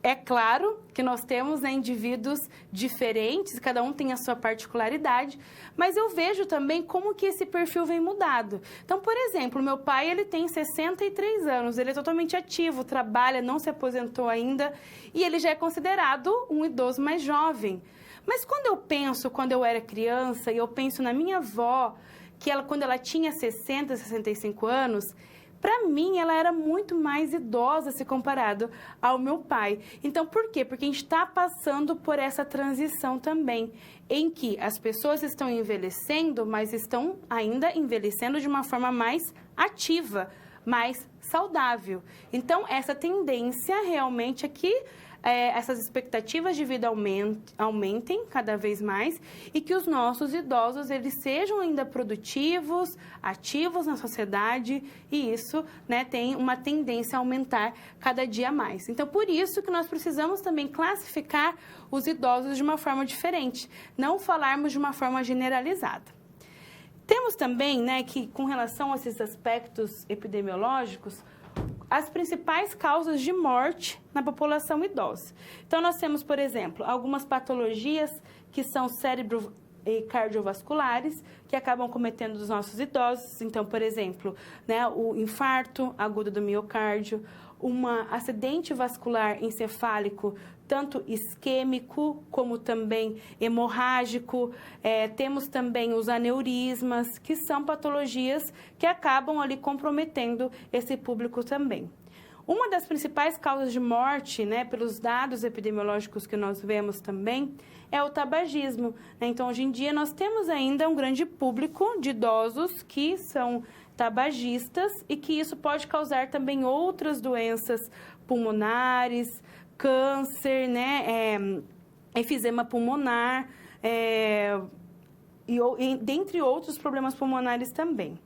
É claro que nós temos, né, indivíduos diferentes, cada um tem a sua particularidade, mas eu vejo também como que esse perfil vem mudado. Então, por exemplo, meu pai, ele tem 63 anos, ele é totalmente ativo, trabalha, não se aposentou ainda, e ele já é considerado um idoso mais jovem. Mas quando eu era criança, e eu penso na minha avó, que ela, quando ela tinha 60, 65 anos, para mim, ela era muito mais idosa se comparado ao meu pai. Então, por quê? Porque a gente está passando por essa transição também, em que as pessoas estão envelhecendo, mas estão ainda envelhecendo de uma forma mais ativa, mais saudável. Então, essa tendência realmente é que essas expectativas de vida aumentem cada vez mais e que os nossos idosos eles sejam ainda produtivos, ativos na sociedade e isso, né, tem uma tendência a aumentar cada dia mais. Então, por isso que nós precisamos também classificar os idosos de uma forma diferente, não falarmos de uma forma generalizada. Temos também, né, que com relação a esses aspectos epidemiológicos, as principais causas de morte na população idosa. Então, nós temos, por exemplo, algumas patologias que são cérebro e cardiovasculares, que acabam cometendo os nossos idosos. Então, por exemplo, né, o infarto agudo do miocárdio, um acidente vascular encefálico, tanto isquêmico como também hemorrágico. Temos também os aneurismas, que são patologias que acabam ali comprometendo esse público também. Uma das principais causas de morte, né, pelos dados epidemiológicos que nós vemos também, é o tabagismo. Então, hoje em dia, nós temos ainda um grande público de idosos que são tabagistas e que isso pode causar também outras doenças pulmonares, câncer, né, enfisema pulmonar, e dentre outros problemas pulmonares também.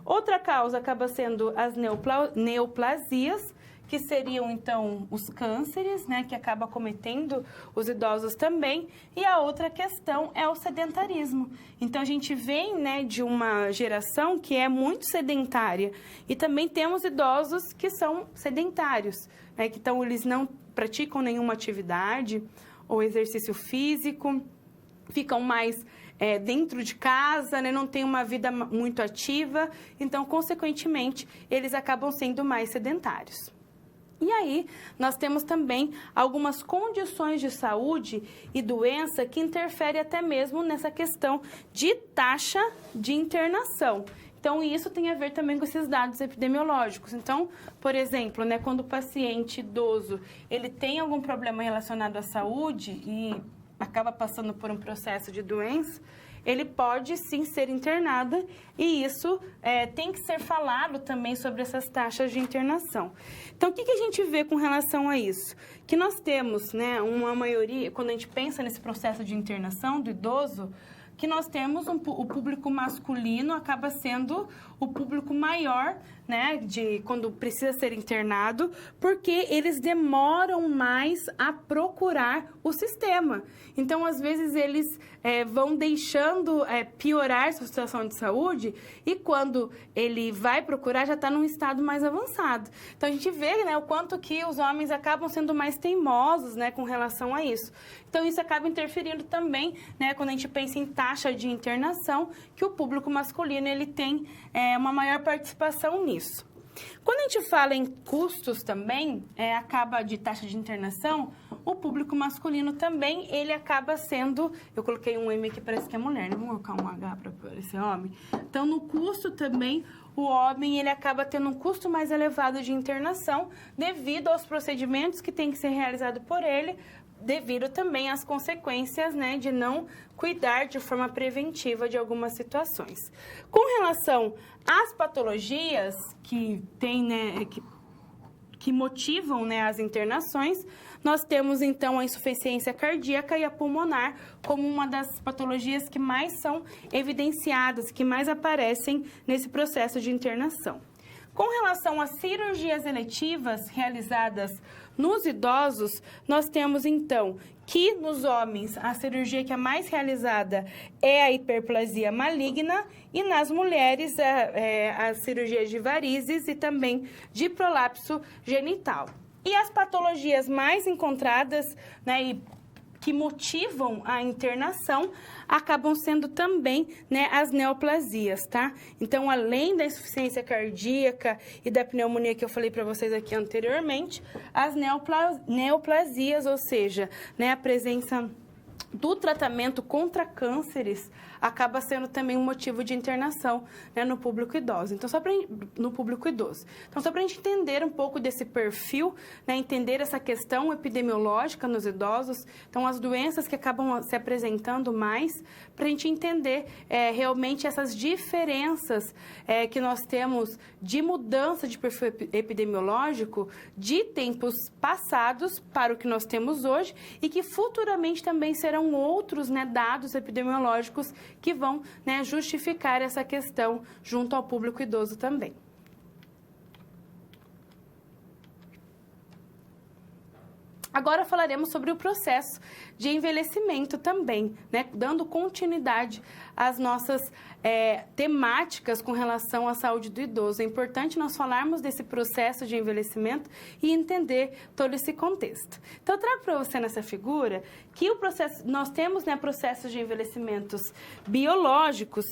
Outra causa acaba sendo as neoplasias, que seriam, então, os cânceres, né, que acaba acometendo os idosos também. E a outra questão é o sedentarismo. Então, a gente vem, né, de uma geração que é muito sedentária. E também temos idosos que são sedentários, né, que então, eles não praticam nenhuma atividade ou exercício físico, ficam mais dentro de casa, né, não tem uma vida muito ativa. Então, consequentemente, eles acabam sendo mais sedentários. E aí, nós temos também algumas condições de saúde e doença que interferem até mesmo nessa questão de taxa de internação. Então, isso tem a ver também com esses dados epidemiológicos. Então, por exemplo, né, quando o paciente idoso ele tem algum problema relacionado à saúde e acaba passando por um processo de doença, ele pode sim ser internado e isso tem que ser falado também sobre essas taxas de internação. Então, o que a gente vê com relação a isso? Que nós temos, né, uma maioria, quando a gente pensa nesse processo de internação do idoso, que nós temos o público masculino acaba sendo o público maior, né, de quando precisa ser internado, porque eles demoram mais a procurar o sistema. Então, às vezes, eles vão deixando piorar sua situação de saúde e quando ele vai procurar, já está num estado mais avançado. Então, a gente vê, né, o quanto que os homens acabam sendo mais teimosos, né, com relação a isso. Então, isso acaba interferindo também, né, quando a gente pensa em taxa de internação, que o público masculino ele tem uma maior participação nisso. Quando a gente fala em custos também, acaba de taxa de internação, o público masculino também, ele acaba sendo... Eu coloquei um M aqui, parece que é mulher, né? Vamos colocar um H para parecer homem. Então, no custo também, o homem, ele acaba tendo um custo mais elevado de internação devido aos procedimentos que tem que ser realizado por ele, devido também às consequências, né, de não cuidar de forma preventiva de algumas situações. Com relação às patologias que tem, né, que motivam, né, as internações, nós temos então a insuficiência cardíaca e a pulmonar como uma das patologias que mais são evidenciadas, que mais aparecem nesse processo de internação. Com relação às cirurgias eletivas realizadas nos idosos, nós temos, então, que nos homens a cirurgia que é mais realizada é a hiperplasia maligna e nas mulheres a cirurgia de varizes e também de prolapso genital. E as patologias mais encontradas, né, e que motivam a internação, acabam sendo também, né, as neoplasias, tá? Então, além da insuficiência cardíaca e da pneumonia que eu falei para vocês aqui anteriormente, as neoplasias, ou seja, né, a presença do tratamento contra cânceres acaba sendo também um motivo de internação, né, no público idoso. Então, no público idoso. Então, só para a gente entender um pouco desse perfil, né, entender essa questão epidemiológica nos idosos, então as doenças que acabam se apresentando mais, para a gente entender realmente essas diferenças que nós temos de mudança de perfil epidemiológico de tempos passados para o que nós temos hoje e que futuramente também serão outros, né, dados epidemiológicos que vão, né, justificar essa questão junto ao público idoso também. Agora falaremos sobre o processo de envelhecimento também, né, dando continuidade às nossas temáticas com relação à saúde do idoso. É importante nós falarmos desse processo de envelhecimento e entender todo esse contexto. Então, eu trago para você nessa figura que nós temos, né, processos de envelhecimentos biológicos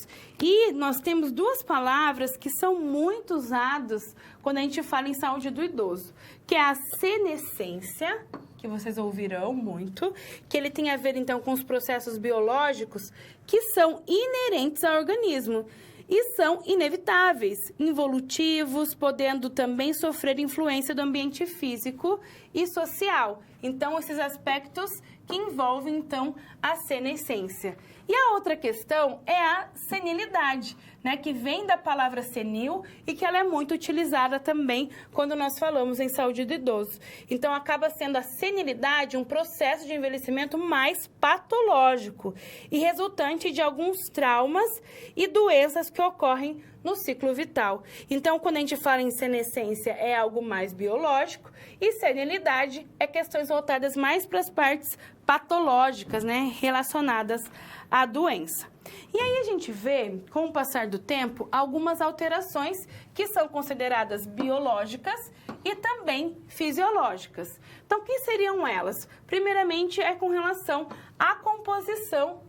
e nós temos duas palavras que são muito usadas quando a gente fala em saúde do idoso, que é a senescência, que vocês ouvirão muito, que ele tem a ver, então, com os processos biológicos que são inerentes ao organismo e são inevitáveis, involutivos, podendo também sofrer influência do ambiente físico e social. Então, esses aspectos que envolvem, então, a senescência. E a outra questão é a senilidade, né, que vem da palavra senil e que ela é muito utilizada também quando nós falamos em saúde do idoso. Então, acaba sendo a senilidade um processo de envelhecimento mais patológico e resultante de alguns traumas e doenças que ocorrem no ciclo vital. Então, quando a gente fala em senescência, é algo mais biológico e senilidade é questões voltadas mais para as partes patológicas, né, relacionadas à doença. E aí a gente vê, com o passar do tempo, algumas alterações que são consideradas biológicas e também fisiológicas. Então, quem seriam elas? Primeiramente, é com relação à composição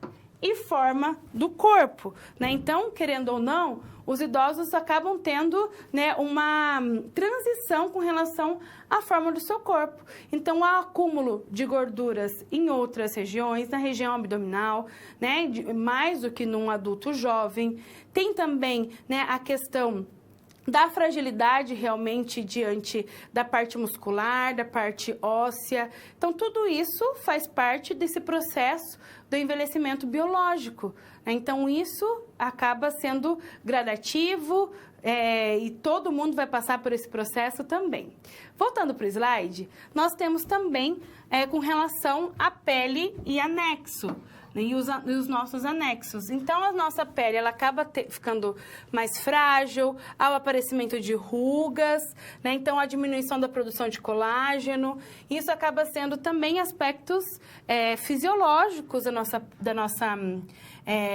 e forma do corpo, né? Então, querendo ou não, os idosos acabam tendo, né, uma transição com relação à forma do seu corpo. Então, há acúmulo de gorduras em outras regiões, na região abdominal, né, mais do que num adulto jovem. Tem também, né, a questão da fragilidade realmente diante da parte muscular, da parte óssea. Então, tudo isso faz parte desse processo do envelhecimento biológico, né? Então, isso acaba sendo gradativo e todo mundo vai passar por esse processo também. Voltando para o slide, nós temos também com relação à pele e anexo. né, e os nossos anexos. Então, a nossa pele ela acaba ficando mais frágil, ao aparecimento de rugas, né, então a diminuição da produção de colágeno. Isso acaba sendo também aspectos fisiológicos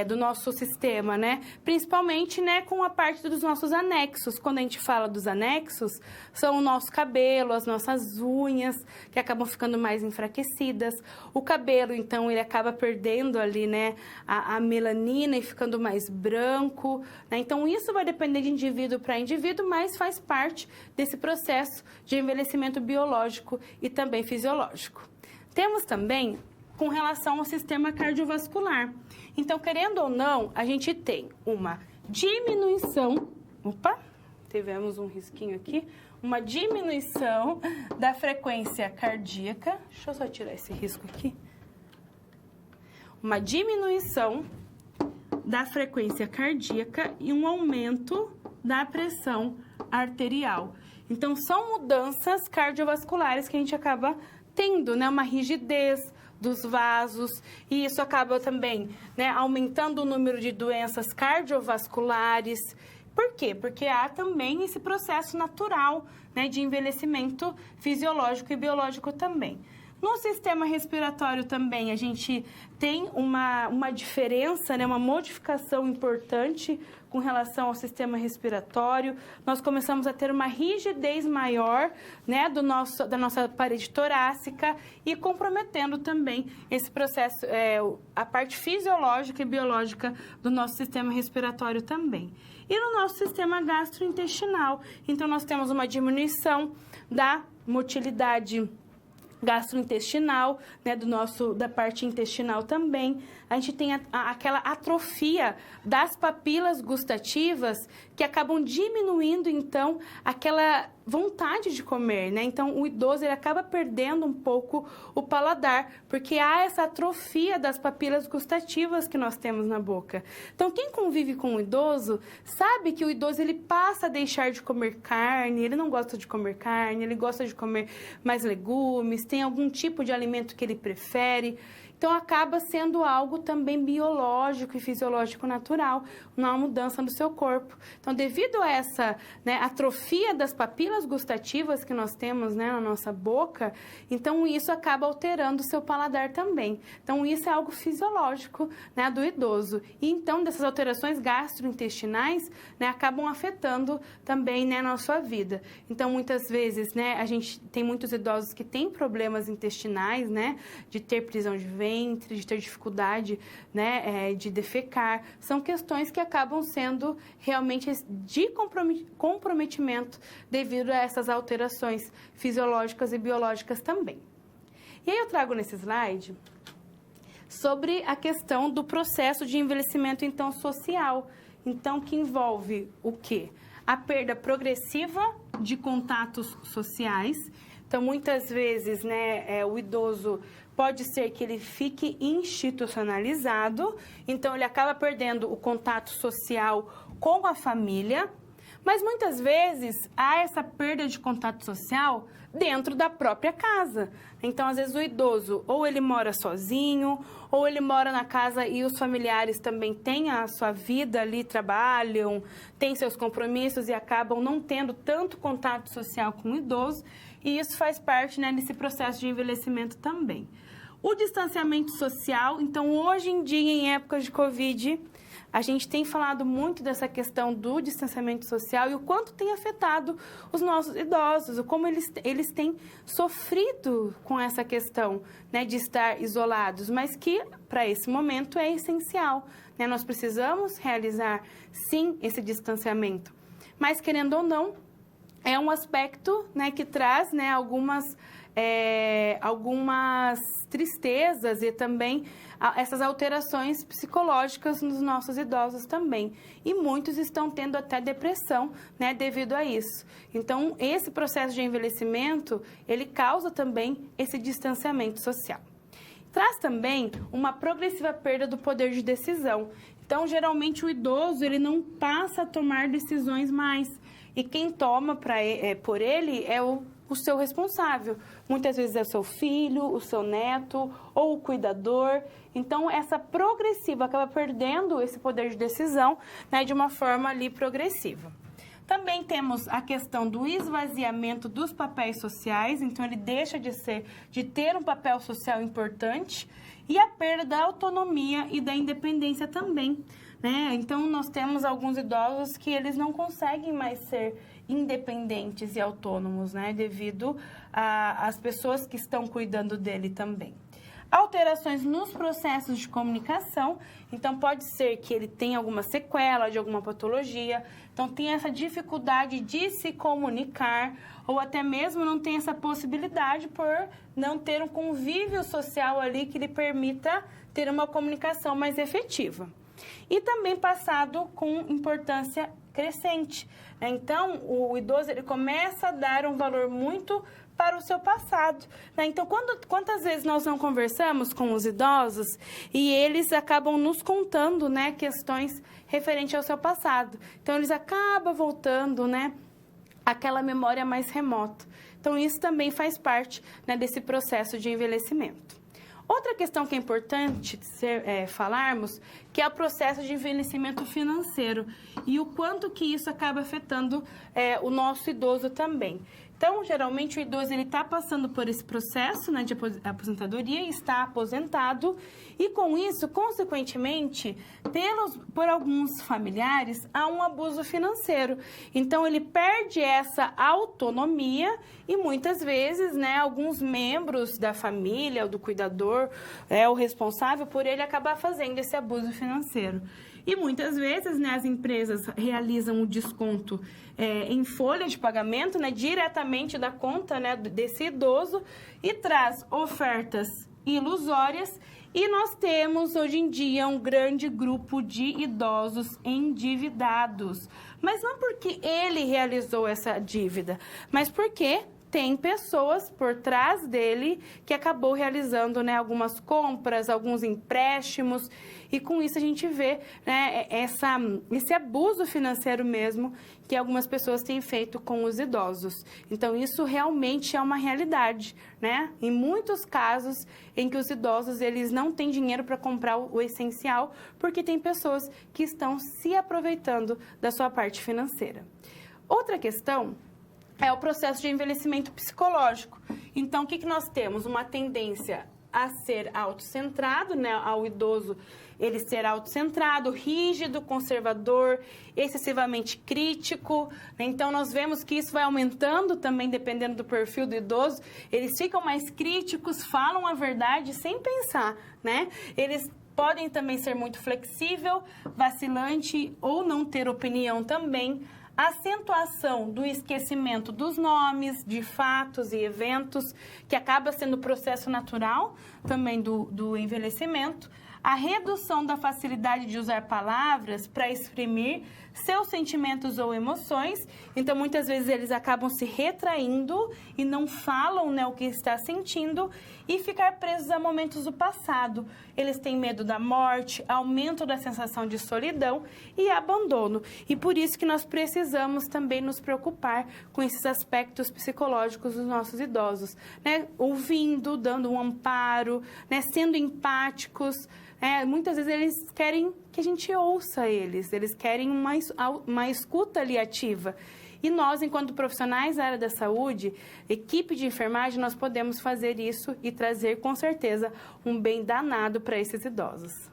do nosso sistema, né? Principalmente, né, com a parte dos nossos anexos. Quando a gente fala dos anexos, são o nosso cabelo, as nossas unhas, que acabam ficando mais enfraquecidas. O cabelo, então, ele acaba perdendo ali, né, a melanina e ficando mais branco, né? Então, isso vai depender de indivíduo para indivíduo, mas faz parte desse processo de envelhecimento biológico e também fisiológico. Temos também com relação ao sistema cardiovascular. Então, querendo ou não, a gente tem uma diminuição... Opa, tivemos um risquinho aqui. Uma diminuição da frequência cardíaca. Deixa eu só tirar esse risco aqui. Uma diminuição da frequência cardíaca e um aumento da pressão arterial. Então, são mudanças cardiovasculares que a gente acaba tendo, né? Uma rigidez dos vasos, e isso acaba também, né, aumentando o número de doenças cardiovasculares. Por quê? Porque há também esse processo natural, né, de envelhecimento fisiológico e biológico também. No sistema respiratório também a gente tem uma diferença, né, uma modificação importante com relação ao sistema respiratório. Nós começamos a ter uma rigidez maior, né, da nossa parede torácica e comprometendo também esse processo, a parte fisiológica e biológica do nosso sistema respiratório também. E no nosso sistema gastrointestinal, então nós temos uma diminuição da motilidade gastrointestinal, né, da parte intestinal também. A gente tem aquela atrofia das papilas gustativas que acabam diminuindo, então, aquela vontade de comer, né? Então, o idoso, ele acaba perdendo um pouco o paladar, porque há essa atrofia das papilas gustativas que nós temos na boca. Então, quem convive com o idoso sabe que o idoso, ele passa a deixar de comer carne, ele não gosta de comer carne, ele gosta de comer mais legumes, tem algum tipo de alimento que ele prefere. Então, acaba sendo algo também biológico e fisiológico natural, uma mudança no seu corpo. Então, devido a essa, né, atrofia das papilas gustativas que nós temos, né, na nossa boca, então isso acaba alterando o seu paladar também. Então, isso é algo fisiológico, né, do idoso. E então, dessas alterações gastrointestinais, né, acabam afetando também, né, na sua vida. Então, muitas vezes, né, a gente tem muitos idosos que têm problemas intestinais, né, de ter prisão de ventre, de ter dificuldade, né, de defecar. São questões que acabam sendo realmente de comprometimento devido a essas alterações fisiológicas e biológicas também. E aí eu trago nesse slide sobre a questão do processo de envelhecimento, então, social. Então, que envolve o quê? A perda progressiva de contatos sociais. Então, muitas vezes, né, o idoso pode ser que ele fique institucionalizado, então ele acaba perdendo o contato social com a família, mas muitas vezes há essa perda de contato social dentro da própria casa. Então, às vezes, o idoso, ou ele mora sozinho, ou ele mora na casa e os familiares também têm a sua vida ali, trabalham, têm seus compromissos e acabam não tendo tanto contato social com o idoso, e isso faz parte, né, desse processo de envelhecimento também. O distanciamento social, então, hoje em dia, em épocas de Covid, a gente tem falado muito dessa questão do distanciamento social e o quanto tem afetado os nossos idosos, o como eles têm sofrido com essa questão, né, de estar isolados, mas que, para esse momento, é essencial, né? Nós precisamos realizar, sim, esse distanciamento. Mas, querendo ou não, é um aspecto, né, que traz, né, algumas tristezas e também essas alterações psicológicas nos nossos idosos também. E muitos estão tendo até depressão, né, devido a isso. Então, esse processo de envelhecimento, ele causa também esse distanciamento social. Traz também uma progressiva perda do poder de decisão. Então, geralmente, o idoso, ele não passa a tomar decisões mais. E quem toma por ele é o o seu responsável. Muitas vezes é o seu filho, o seu neto ou o cuidador. Então, essa progressiva acaba perdendo esse poder de decisão, né, de uma forma ali progressiva. Também temos a questão do esvaziamento dos papéis sociais, então ele deixa de ter um papel social importante, e a perda da autonomia e da independência também, né? Então, nós temos alguns idosos que eles não conseguem mais ser independentes e autônomos, né? Devido às pessoas que estão cuidando dele também. Alterações nos processos de comunicação, então pode ser que ele tenha alguma sequela de alguma patologia, então tem essa dificuldade de se comunicar, ou até mesmo não tem essa possibilidade por não ter um convívio social ali que lhe permita ter uma comunicação mais efetiva. E também passado com importância crescente, né? Então, o idoso ele começa a dar um valor muito para o seu passado, né? Então, quantas vezes nós não conversamos com os idosos e eles acabam nos contando, né, questões referentes ao seu passado. Então, eles acabam voltando, né, àquela memória mais remota. Então, isso também faz parte, né, desse processo de envelhecimento. Outra questão que é importante falarmos, que é o processo de envelhecimento financeiro e o quanto que isso acaba afetando o nosso idoso também. Então, geralmente, o idoso está passando por esse processo, né, de aposentadoria, está aposentado e, com isso, consequentemente, por alguns familiares, há um abuso financeiro. Então, ele perde essa autonomia e, muitas vezes, né, alguns membros da família ou do cuidador, o responsável por ele, acabar fazendo esse abuso financeiro. E muitas vezes, né, as empresas realizam o desconto em folha de pagamento, né, diretamente da conta, né, desse idoso e traz ofertas ilusórias. E nós temos, hoje em dia, um grande grupo de idosos endividados. Mas não porque ele realizou essa dívida, mas porque tem pessoas por trás dele que acabou realizando, né, algumas compras, alguns empréstimos, e com isso a gente vê, né, esse abuso financeiro mesmo que algumas pessoas têm feito com os idosos. Então, isso realmente é uma realidade, né? Em muitos casos em que os idosos eles não têm dinheiro para comprar o essencial, porque tem pessoas que estão se aproveitando da sua parte financeira. Outra questão é o processo de envelhecimento psicológico. Então, o que nós temos? Uma tendência a ser autocentrado, né? Ao idoso ele ser autocentrado, rígido, conservador, excessivamente crítico. Então, nós vemos que isso vai aumentando também, dependendo do perfil do idoso. Eles ficam mais críticos, falam a verdade sem pensar, né? Eles podem também ser muito flexível, vacilante ou não ter opinião também. Acentuação do esquecimento dos nomes, de fatos e eventos, que acaba sendo o processo natural também do envelhecimento. A redução da facilidade de usar palavras para exprimir seus sentimentos ou emoções. Então, muitas vezes, eles acabam se retraindo e não falam, né, o que está sentindo, e ficar presos a momentos do passado. Eles têm medo da morte, aumento da sensação de solidão e abandono. E por isso que nós precisamos também nos preocupar com esses aspectos psicológicos dos nossos idosos, né? Ouvindo, dando um amparo, né, sendo empáticos. Muitas vezes eles querem que a gente ouça eles querem uma escuta ali ativa. E nós, enquanto profissionais da área da saúde, equipe de enfermagem, nós podemos fazer isso e trazer, com certeza, um bem danado para esses idosos.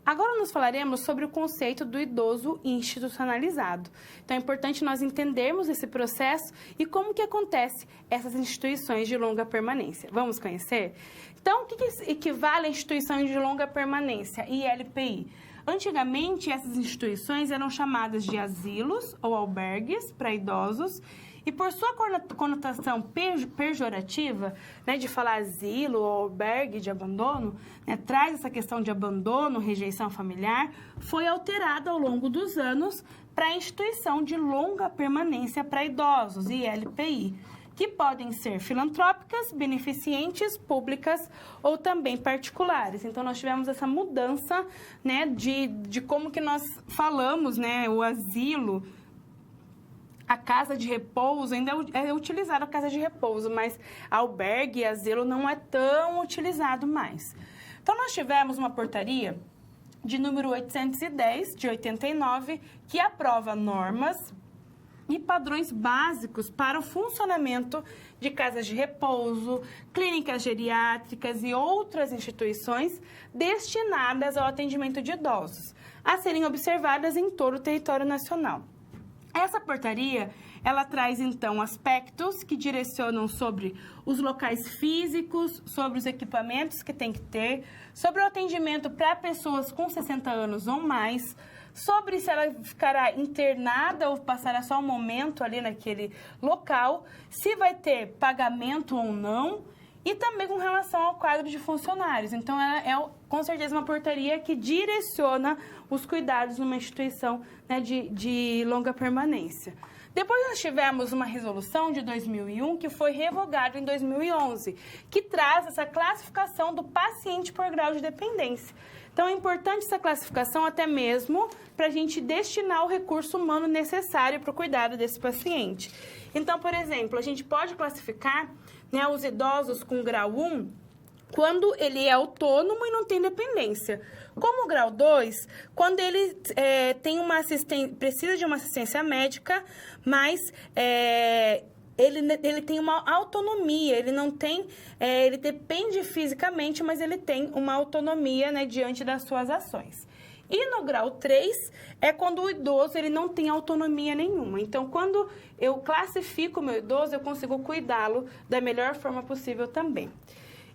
Agora nós falaremos sobre o conceito do idoso institucionalizado. Então é importante nós entendermos esse processo e como que acontece essas instituições de longa permanência. Vamos conhecer? Então, o que equivale a instituições de longa permanência, ILPI? Antigamente, essas instituições eram chamadas de asilos ou albergues para idosos, e por sua conotação pejorativa, né, de falar asilo ou albergue de abandono, né, traz essa questão de abandono, rejeição familiar, foi alterada ao longo dos anos para a instituição de longa permanência para idosos, ILPI, que podem ser filantrópicas, beneficentes, públicas ou também particulares. Então, nós tivemos essa mudança, né, de como que nós falamos, né, o asilo a casa de repouso, ainda é utilizada a casa de repouso, mas albergue e asilo não é tão utilizado mais. Então, nós tivemos uma portaria de número 810, de 89, que aprova normas e padrões básicos para o funcionamento de casas de repouso, clínicas geriátricas e outras instituições destinadas ao atendimento de idosos, a serem observadas em todo o território nacional. Essa portaria, ela traz, então, aspectos que direcionam sobre os locais físicos, sobre os equipamentos que tem que ter, sobre o atendimento para pessoas com 60 anos ou mais, sobre se ela ficará internada ou passará só um momento ali naquele local, se vai ter pagamento ou não, e também com relação ao quadro de funcionários. Então, ela é, com certeza, uma portaria que direciona os cuidados numa instituição, né, de longa permanência. Depois nós tivemos uma resolução de 2001 que foi revogada em 2011, que traz essa classificação do paciente por grau de dependência. Então, é importante essa classificação até mesmo para a gente destinar o recurso humano necessário para o cuidado desse paciente. Então, por exemplo, a gente pode classificar, né, os idosos com grau 1 quando ele é autônomo e não tem dependência. Como grau 2, quando ele tem precisa de uma assistência médica, mas ele tem uma autonomia, ele não tem, ele depende fisicamente, mas ele tem uma autonomia, né, diante das suas ações. E no grau 3 é quando o idoso ele não tem autonomia nenhuma. Então, quando eu classifico o meu idoso, eu consigo cuidá-lo da melhor forma possível também.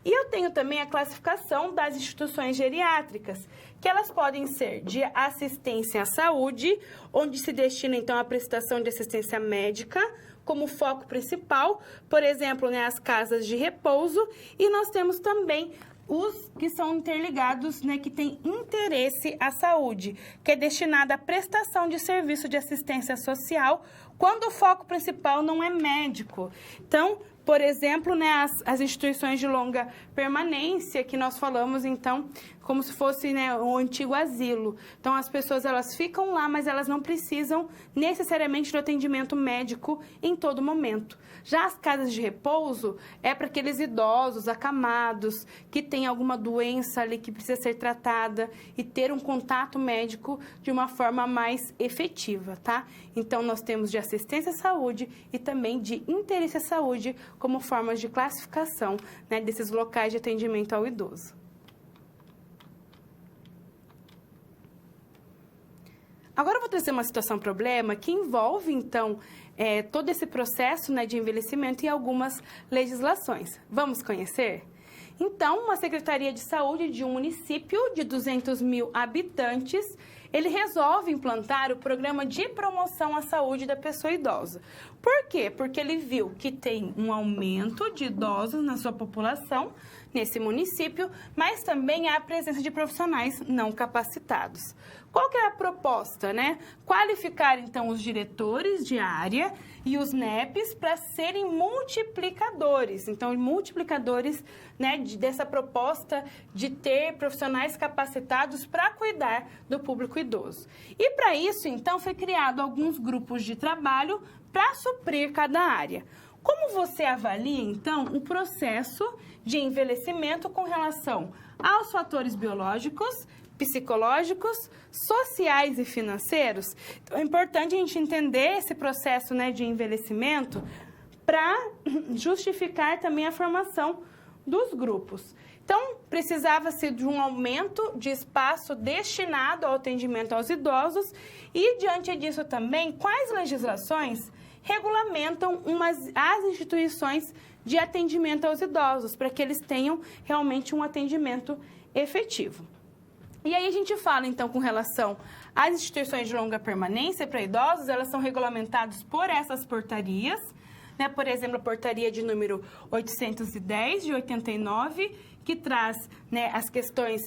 E eu tenho também a classificação das instituições geriátricas, que elas podem ser de assistência à saúde, onde se destina, então, a prestação de assistência médica como foco principal, por exemplo, né, as casas de repouso, e nós temos também os que são interligados, né, que têm interesse à saúde, que é destinada à prestação de serviço de assistência social, quando o foco principal não é médico. Então, por exemplo, né, as instituições de longa permanência, que nós falamos, então, como se fosse, né, o antigo asilo. Então, as pessoas, elas ficam lá, mas elas não precisam necessariamente do atendimento médico em todo momento. Já as casas de repouso é para aqueles idosos, acamados, que têm alguma doença ali que precisa ser tratada e ter um contato médico de uma forma mais efetiva, tá? Então, nós temos de assistência à saúde e também de interesse à saúde como formas de classificação, né, desses locais de atendimento ao idoso. Agora eu vou trazer uma situação-problema que envolve, então, todo esse processo, né, de envelhecimento e algumas legislações. Vamos conhecer? Então, uma Secretaria de Saúde de um município de 200 mil habitantes, ele resolve implantar o programa de promoção à saúde da pessoa idosa. Por quê? Porque ele viu que tem um aumento de idosos na sua população, nesse município, mas também há a presença de profissionais não capacitados. Qual que é a proposta, né? Qualificar, então, os diretores de área e os NEPs para serem multiplicadores. Então, multiplicadores, né, dessa proposta de ter profissionais capacitados para cuidar do público idoso. E para isso, então, foi criado alguns grupos de trabalho para suprir cada área. Como você avalia, então, o processo de envelhecimento com relação aos fatores biológicos, psicológicos, sociais e financeiros? Então, é importante a gente entender esse processo, né, de envelhecimento para justificar também a formação dos grupos. Então, precisava-se de um aumento de espaço destinado ao atendimento aos idosos e, diante disso também, quais legislações regulamentam as instituições de atendimento aos idosos, para que eles tenham realmente um atendimento efetivo. E aí a gente fala, então, com relação às instituições de longa permanência para idosos, elas são regulamentadas por essas portarias, né? Por exemplo, a portaria de número 810, de 89, que traz, né, as questões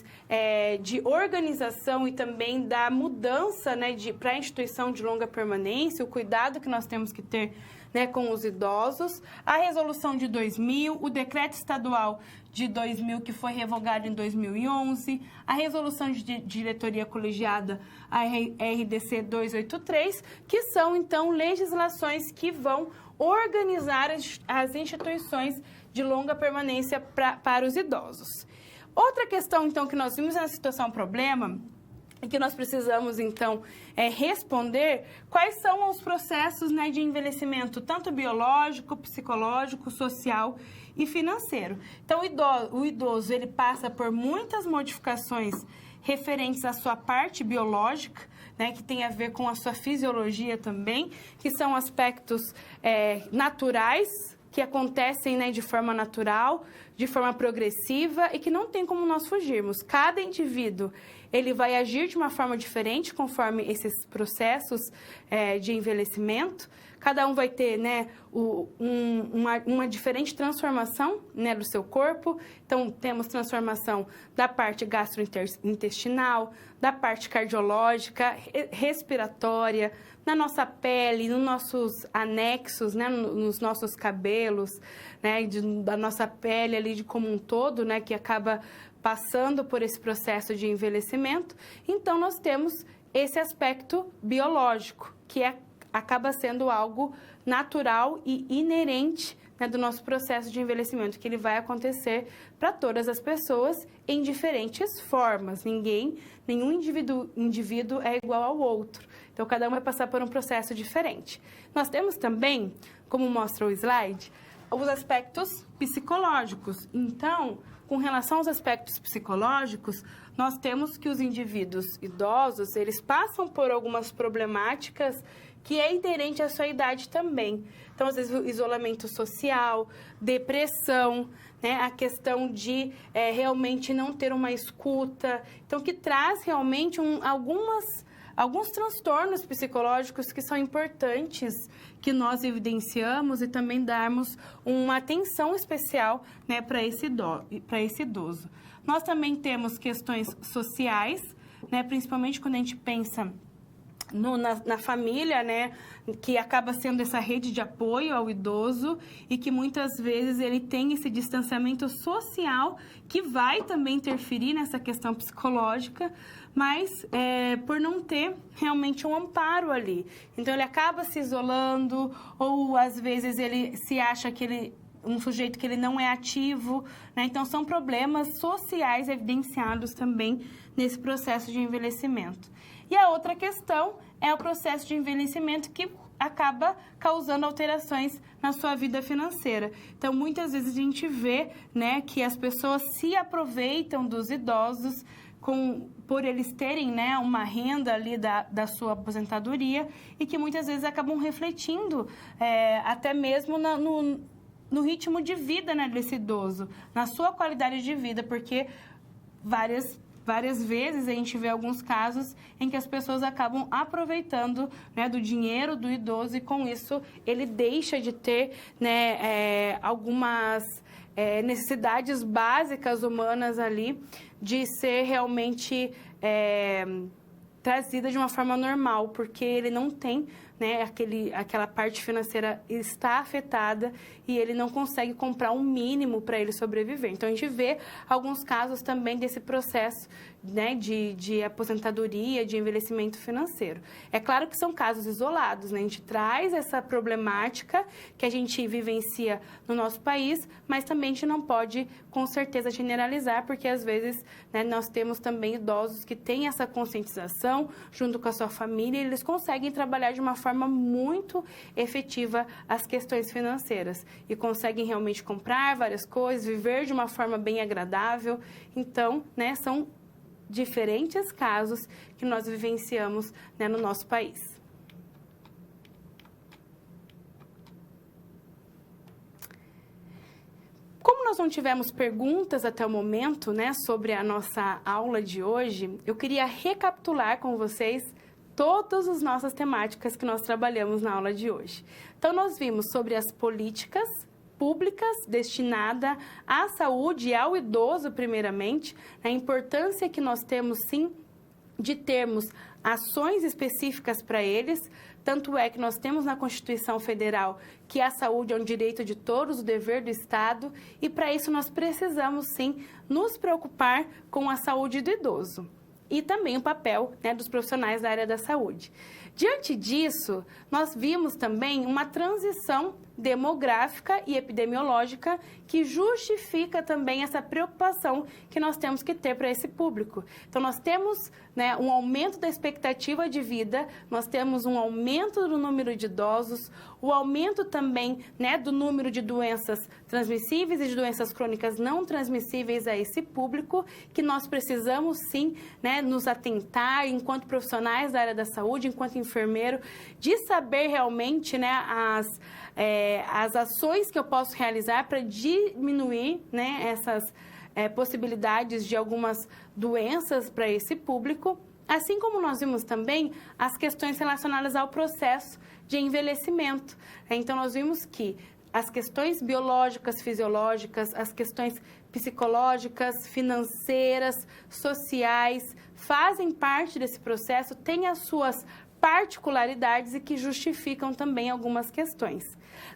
de organização e também da mudança, né, para a instituição de longa permanência, o cuidado que nós temos que ter, né, com os idosos, a resolução de 2000, o decreto estadual de 2000 que foi revogado em 2011, a resolução de diretoria colegiada, a RDC 283, que são, então, legislações que vão organizar as instituições de longa permanência para os idosos. Outra questão, então, que nós vimos na situação problema e que nós precisamos, então, responder quais são os processos, né, de envelhecimento, tanto biológico, psicológico, social e financeiro. Então, o idoso ele passa por muitas modificações referentes à sua parte biológica, né, que tem a ver com a sua fisiologia também, que são aspectos naturais, que acontecem, né, de forma natural, de forma progressiva e que não tem como nós fugirmos. Cada indivíduo ele vai agir de uma forma diferente conforme esses processos de envelhecimento. Cada um vai ter, né, uma diferente transformação, né, do seu corpo. Então, temos transformação da parte gastrointestinal, da parte cardiológica, respiratória, na nossa pele, nos nossos anexos, né, nos nossos cabelos, né, da nossa pele ali como um todo, né, que acaba passando por esse processo de envelhecimento. Então, nós temos esse aspecto biológico, que acaba sendo algo natural e inerente, né, do nosso processo de envelhecimento, que ele vai acontecer para todas as pessoas em diferentes formas. Nenhum indivíduo é igual ao outro. Então, cada um vai passar por um processo diferente. Nós temos também, como mostra o slide, os aspectos psicológicos. Então, com relação aos aspectos psicológicos, nós temos que os indivíduos idosos, eles passam por algumas problemáticas que é inerente à sua idade também. Então, às vezes, o isolamento social, depressão, né, a questão de realmente não ter uma escuta. Então, que traz realmente alguns transtornos psicológicos que são importantes que nós evidenciamos e também darmos uma atenção especial, né, para esse idoso. Nós também temos questões sociais, né, principalmente quando a gente pensa na família, né, que acaba sendo essa rede de apoio ao idoso e que muitas vezes ele tem esse distanciamento social que vai também interferir nessa questão psicológica, mas por não ter realmente um amparo ali. Então, ele acaba se isolando ou, às vezes, ele se acha que um sujeito que ele não é ativo, né? Então, são problemas sociais evidenciados também nesse processo de envelhecimento. E a outra questão é o processo de envelhecimento que acaba causando alterações na sua vida financeira. Então, muitas vezes a gente vê, né, que as pessoas se aproveitam dos idosos por eles terem, né, uma renda ali da sua aposentadoria e que muitas vezes acabam refletindo até mesmo no ritmo de vida, né, desse idoso, na sua qualidade de vida, porque várias vezes a gente vê alguns casos em que as pessoas acabam aproveitando, né, do dinheiro do idoso e com isso ele deixa de ter, né, algumas necessidades básicas humanas ali de ser realmente trazida de uma forma normal, porque ele não tem, né, aquela parte financeira está afetada e ele não consegue comprar um mínimo para ele sobreviver. Então, a gente vê alguns casos também desse processo, né, de aposentadoria, de envelhecimento financeiro. É claro que são casos isolados, né? A gente traz essa problemática que a gente vivencia no nosso país, mas também a gente não pode, com certeza, generalizar, porque às vezes, né, nós temos também idosos que têm essa conscientização junto com a sua família e eles conseguem trabalhar de uma forma muito efetiva as questões financeiras e conseguem realmente comprar várias coisas, viver de uma forma bem agradável. Então, né, são diferentes casos que nós vivenciamos, né, no nosso país. Como nós não tivemos perguntas até o momento, né, sobre a nossa aula de hoje, eu queria recapitular com vocês todas as nossas temáticas que nós trabalhamos na aula de hoje. Então, nós vimos sobre as políticas públicas destinadas à saúde e ao idoso, primeiramente, a importância que nós temos, sim, de termos ações específicas para eles. Tanto é que nós temos na Constituição Federal que a saúde é um direito de todos, o dever do Estado, e para isso nós precisamos, sim, nos preocupar com a saúde do idoso e também o papel, né, dos profissionais da área da saúde. Diante disso, nós vimos também uma transição demográfica e epidemiológica que justifica também essa preocupação que nós temos que ter para esse público. Então, nós temos, né, um aumento da expectativa de vida, nós temos um aumento do número de idosos, o aumento também, né, do número de doenças transmissíveis e de doenças crônicas não transmissíveis a esse público, que nós precisamos, sim, né, nos atentar enquanto profissionais da área da saúde, enquanto enfermeiro, de saber realmente, né, as ações que eu posso realizar para diminuir, né, essas possibilidades de algumas doenças para esse público, assim como nós vimos também as questões relacionadas ao processo de envelhecimento. Então, nós vimos que as questões biológicas, fisiológicas, as questões psicológicas, financeiras, sociais, fazem parte desse processo, têm as suas particularidades e que justificam também algumas questões.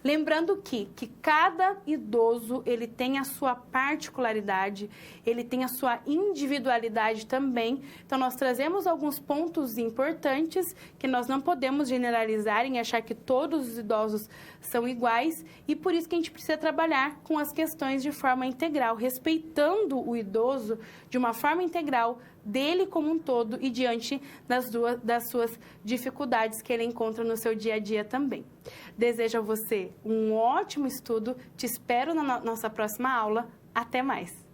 Lembrando que cada idoso, ele tem a sua particularidade, ele tem a sua individualidade também. Então, nós trazemos alguns pontos importantes que nós não podemos generalizar em achar que todos os idosos são iguais, e por isso que a gente precisa trabalhar com as questões de forma integral, respeitando o idoso de uma forma integral, dele como um todo e diante das suas dificuldades que ele encontra no seu dia a dia também. Desejo a você um ótimo estudo, te espero na nossa próxima aula. Até mais!